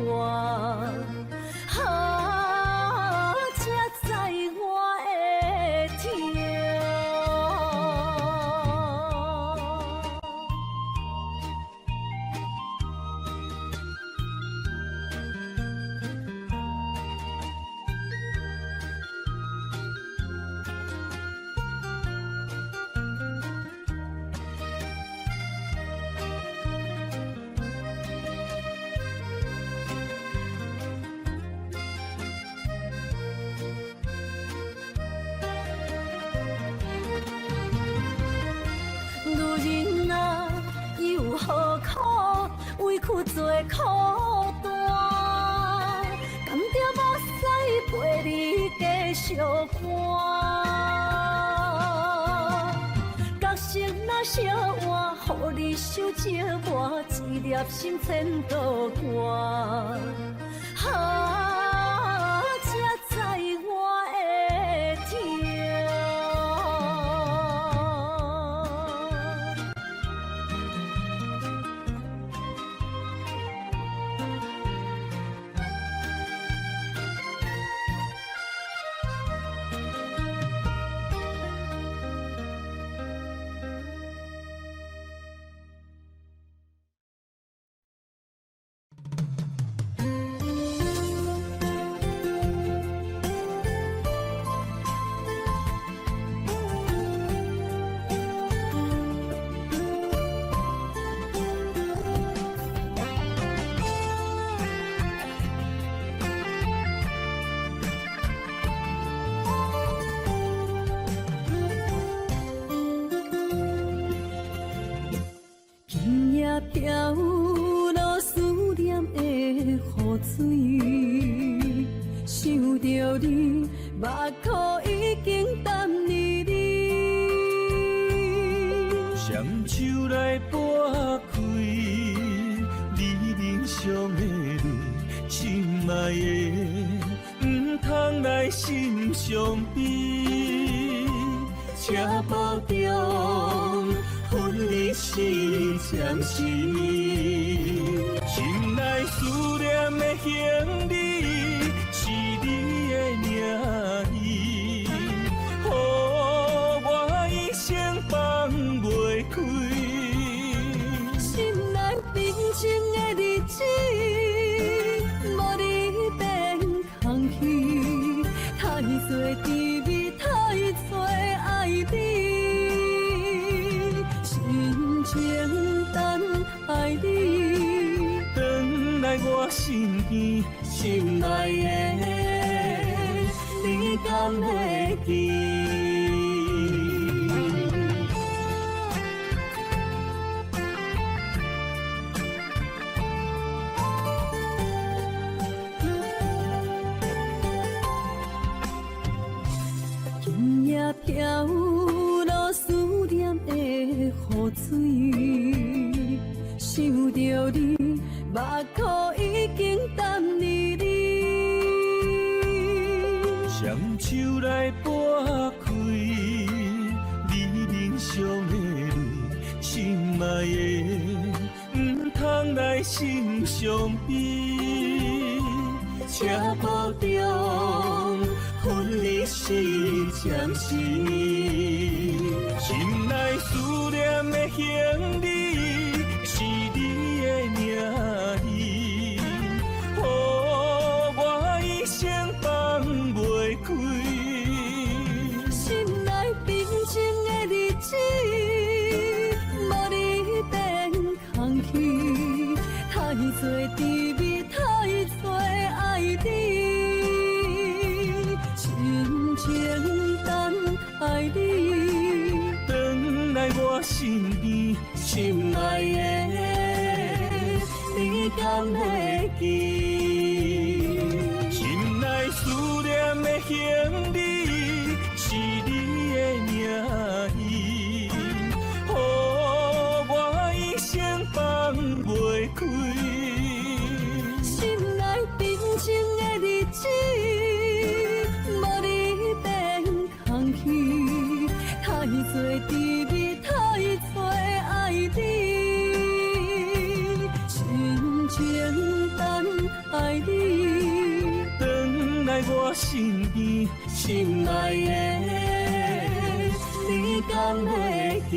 才知我的痛。女人啊，有何苦，委屈做苦担，甘蔗目屎陪你继续寒。角色若烧换，予你受折磨，一粒心千道寒。才知我的痛。飘落思念的雨水，想着你，目眶已经淡离你。双手来拨开，你面上的泪，心爱的，唔通来心伤悲，请保重。分离是暂时呢，心内思念的行李是你的名字，予我一生放袂开。心内平静的日子，无你变空虚，太多滋味，太多爱你。情等爱你，回来我身边，心爱的，你敢会记？今夜飘落思念的雨水，想着你，目眶已经淡离你。双手来拨开，你面上的泪，心爱的，唔通来心伤悲，请保重。分离是暂时呢，心内思念的行李是你的名字，予我一生放袂开。心内平静的日子，无你变空虚，太多滋味，太多爱你。情等爱你，回来我身边，心内的你敢会记？心内思念的兄弟，是你的名字，予我一生放袂开。心内平静的日子，无你变空虚，太多滋味，太多爱你，真情等爱你，转来我身边，心内的你敢会记？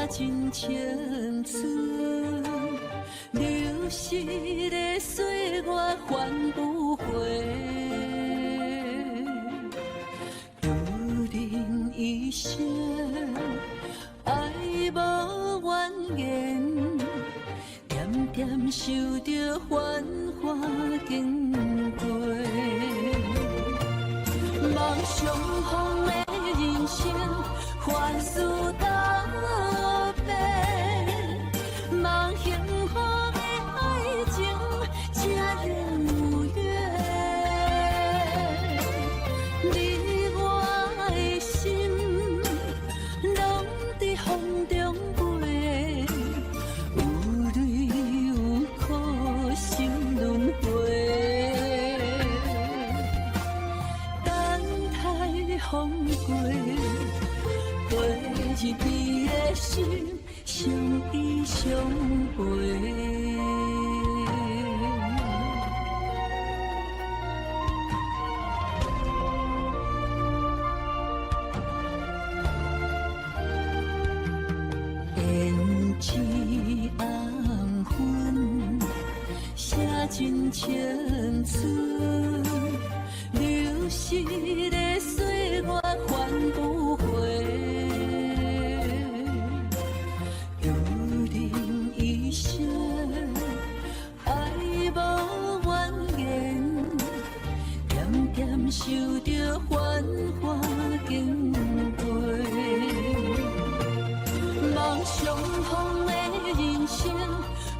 真青春，流逝的岁月还不回。有人一生爱无怨言，点点受着繁华经过。梦想风的人生，凡事道别，梦幸福的爱情，才能有缘。你我的心，拢在风中飞，有泪有苦，心轮回。等待风过。过一滴的心，相依相陪。胭脂红粉，写尽青春，流逝的岁月还不回。有人一生爱无怨言，点点受着繁华经过。梦想风的人生，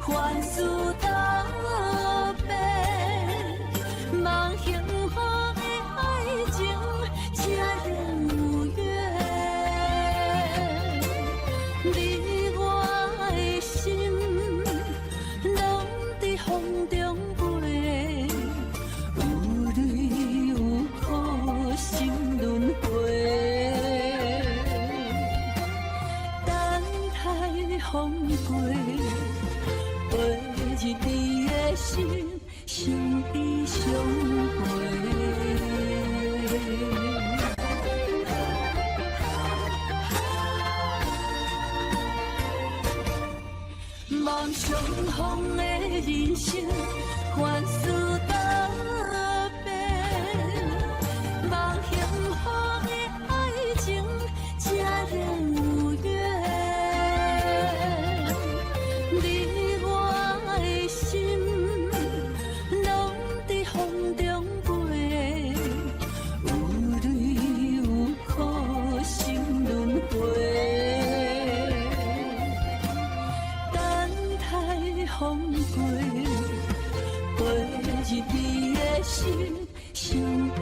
凡事道别，梦幸福的爱情，才能有缘。你我的心，拢在风中飞，有泪有苦，心轮回。等待风过，过一滴的心，相依相陪。梦想风的人生，凡事道别，梦幸福的爱情，才能有缘。你我的心，拢在风中飞，有泪有苦，心轮回。风过，过一滴的心，相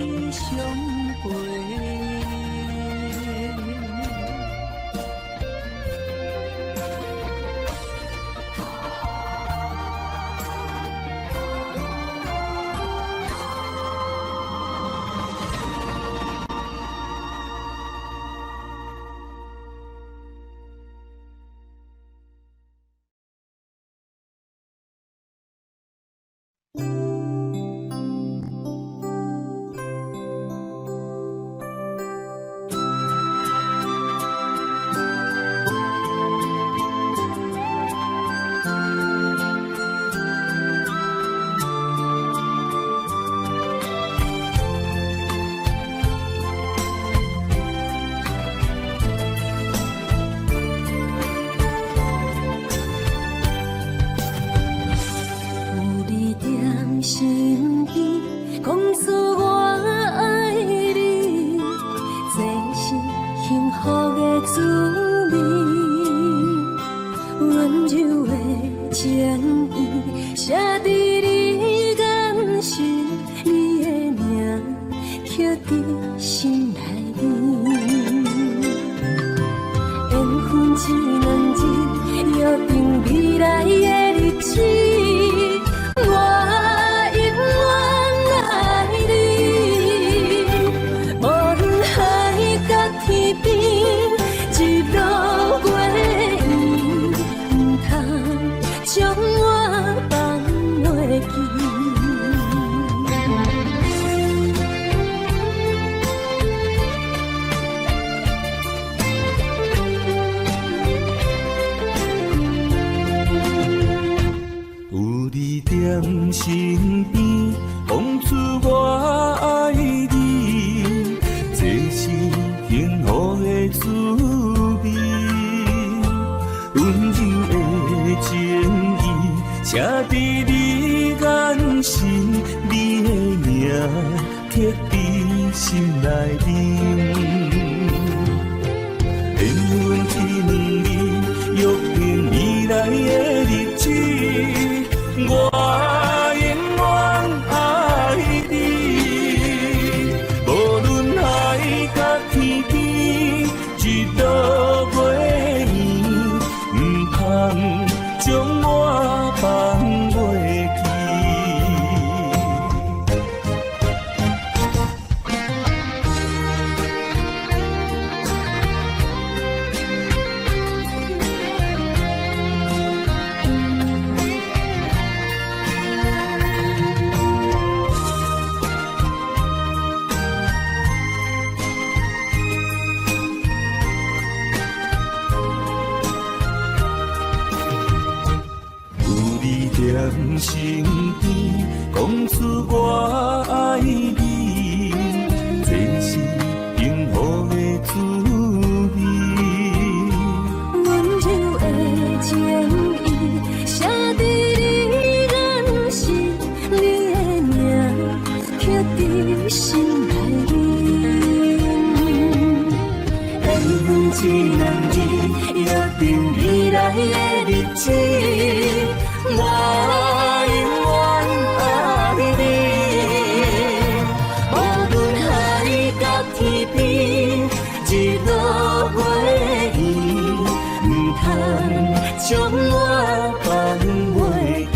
依相陪。讲出我爱你，这是幸福的滋味。温柔的情意，写在你眼心，你的名刻在心内面。缘分只两日，约定未来的日子。我永远爱你，无论海角天边，一路过伊，唔通将我放袂记。有你在身边，讲出我爱你，这是幸福的滋味。温柔的情意，写在你眼心，你的名刻在心内面。缘分只两日，约定未来的日子。我永远爱你，无论海角天边，一道过伊，唔通将我放袂记。在身边，讲出我爱你，这是幸福的滋味。温柔的情意，写在你眼心，你的名刻在心内面。缘分只两日，约定未来的日子。我永远爱你，无论海角天边，一路过伊，唔通将我放袂记。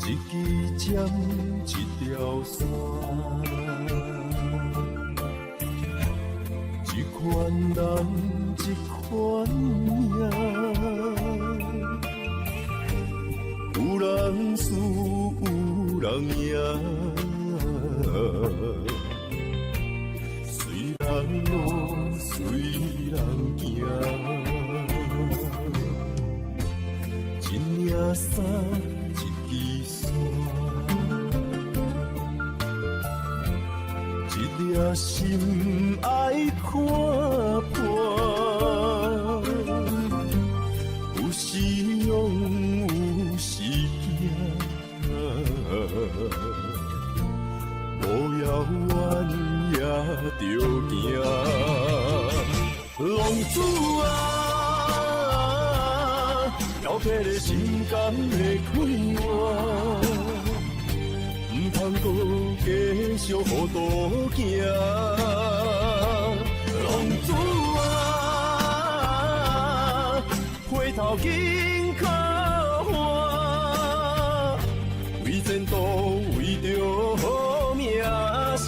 一支针，一条线，一款人，一款命。有人输，有人赢，随人路，随人行。一领衫。一颗心爱看破，有时勇，有时惊，无遥远也着行。浪子啊，交替的心肝会快活，唔通搁继续糊涂行。浪子啊，回头紧靠岸，为前途为着好名声。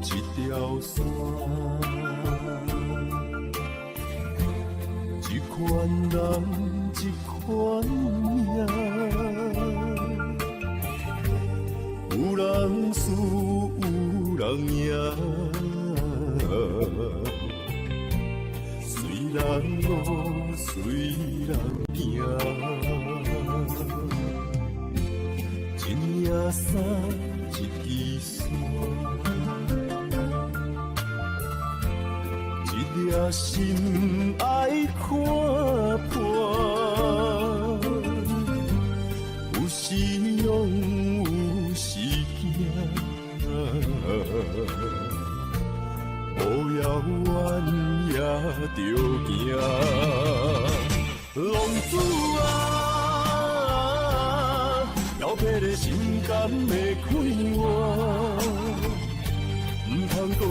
一条线，一款人，一款命，有人输，有人赢，随人路，随人行，一领衫，一支伞。一心爱看破，有时勇，有时惊，无遥远也着行。浪子啊，交替的心肝会快活。唔通搁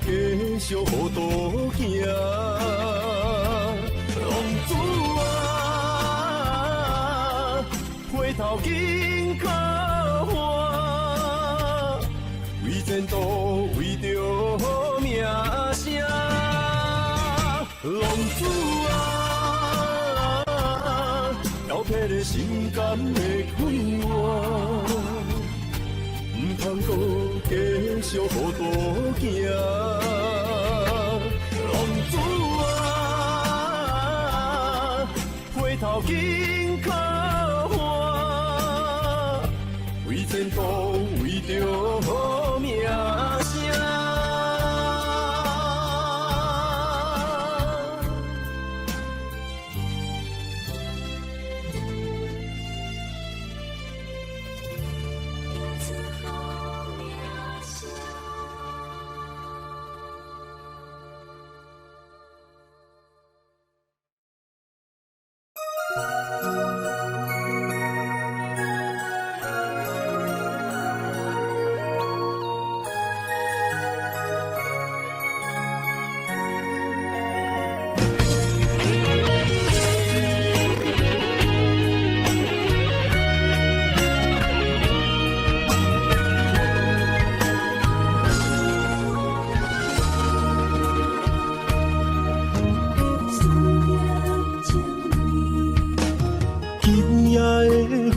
继续糊涂行，浪子啊，回头紧靠岸，为前途为着好名声。浪子啊，交替的心肝会快活。唔通搁继续糊涂行，浪子啊，回头紧靠岸，为前途为着好名声。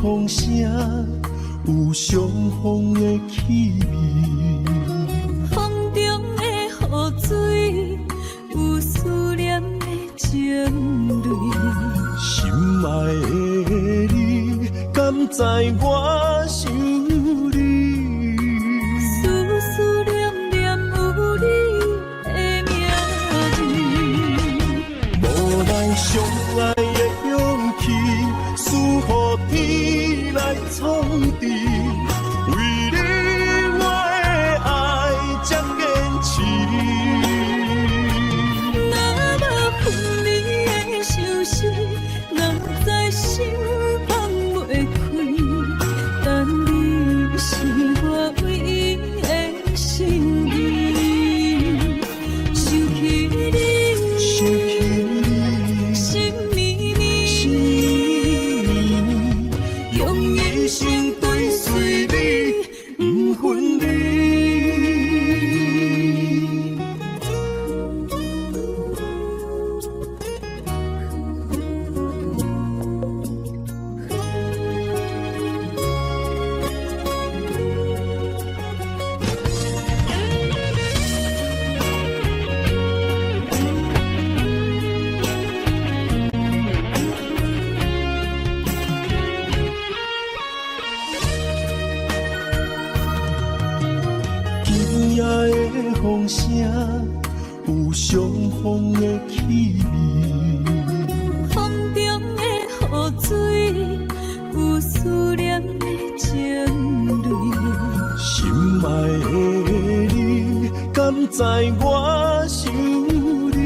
风声有相逢的气味，风中的雨水有思念的情泪。心爱的你，敢知我想你？思念念有你的名字，无奈相爱的勇气，赐予天来创治。为你我的爱才坚持。若无分离的相思，哪知心放袂开。但你是我唯一的心意，想起你，心绵绵，用一生对随空声，有相逢的气味。风中的雨水，有思念的情泪。心爱的你，敢知我想你？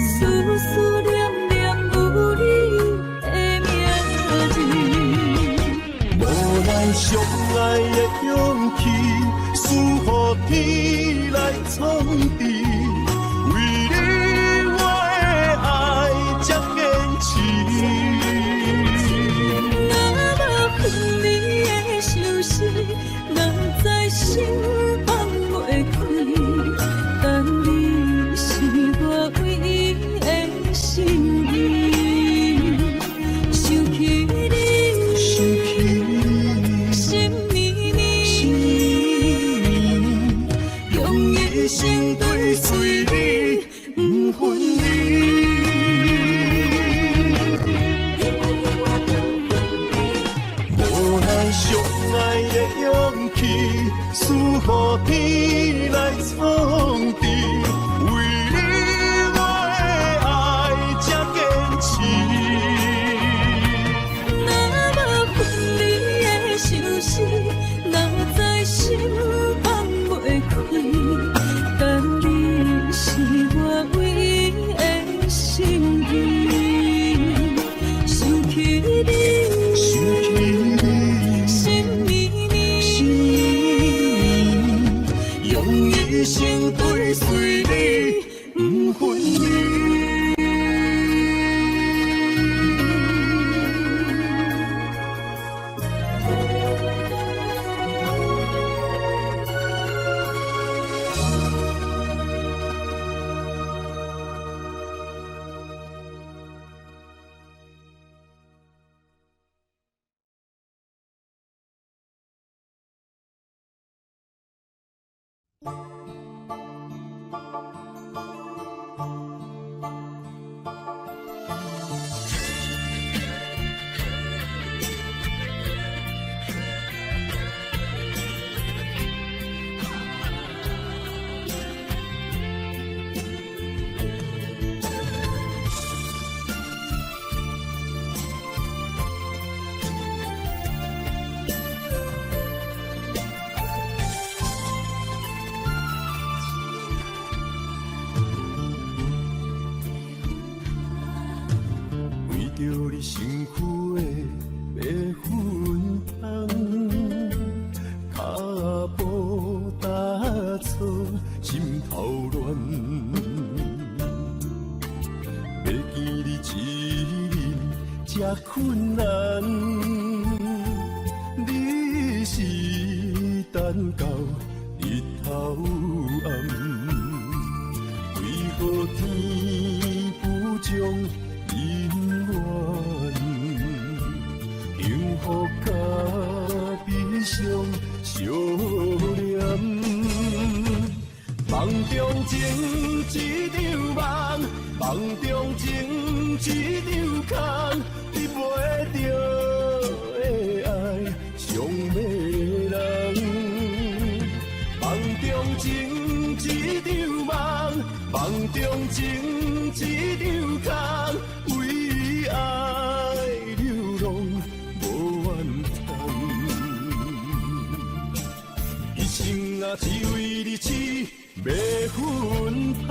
思思念念有你的名字。无奈相爱的勇气，输予天来创治。为你我的爱才坚持。若无分离的相思，若在心放袂开。但你是我唯一的心意，想起你，心绵绵，用一生追随你，不分离。无奈相爱的勇气，输予天来创治。为你我的爱才坚持。若无分离的相思，若在心放袂开。但你是我唯一的心意，想起你，心绵绵，用一生追随你，不分离。为着你身躯的白粉红，脚步踏错，心头乱。要见你一面才困难，你是等到日头暗，为何天不将人缘，幸福甲悲伤相连。梦中情一场梦，梦中情一场空，你袂着的爱上迷人。梦中情一场梦，梦中情一场空，为爱流浪无怨叹。一生啊，只为你痴白粉红。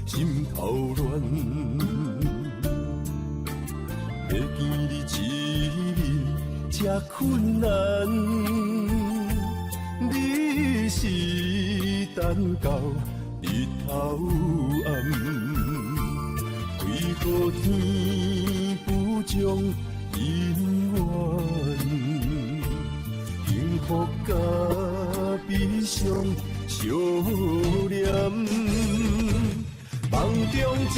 心头乱，要见你一面才困难，你是等到日头暗，为何天不将因缘，幸福甲悲伤相连。梦中情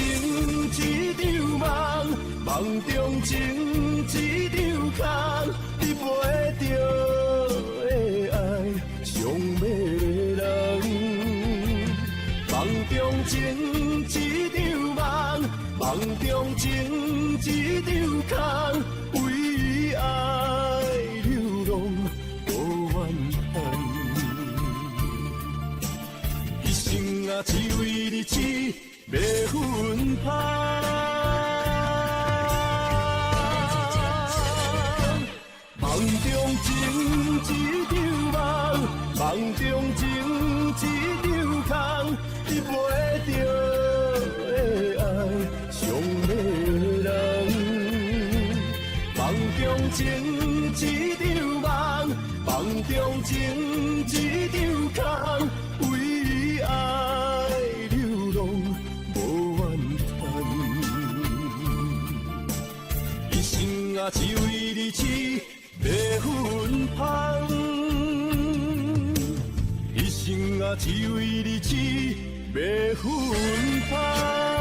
一场梦，梦中情一场空，你陪着的爱上美人。梦中情一场梦，梦中情一场空，为爱流浪无怨叹。一生啊，只为你痴，袂分芳。梦中情一场梦，梦中情一场空，你陪着的爱上美人。梦中情一场梦，梦中情一场空，为爱流浪无怨叹。一生啊，只为你痴，袂分芳。一生啊，只为你痴，袂分芳。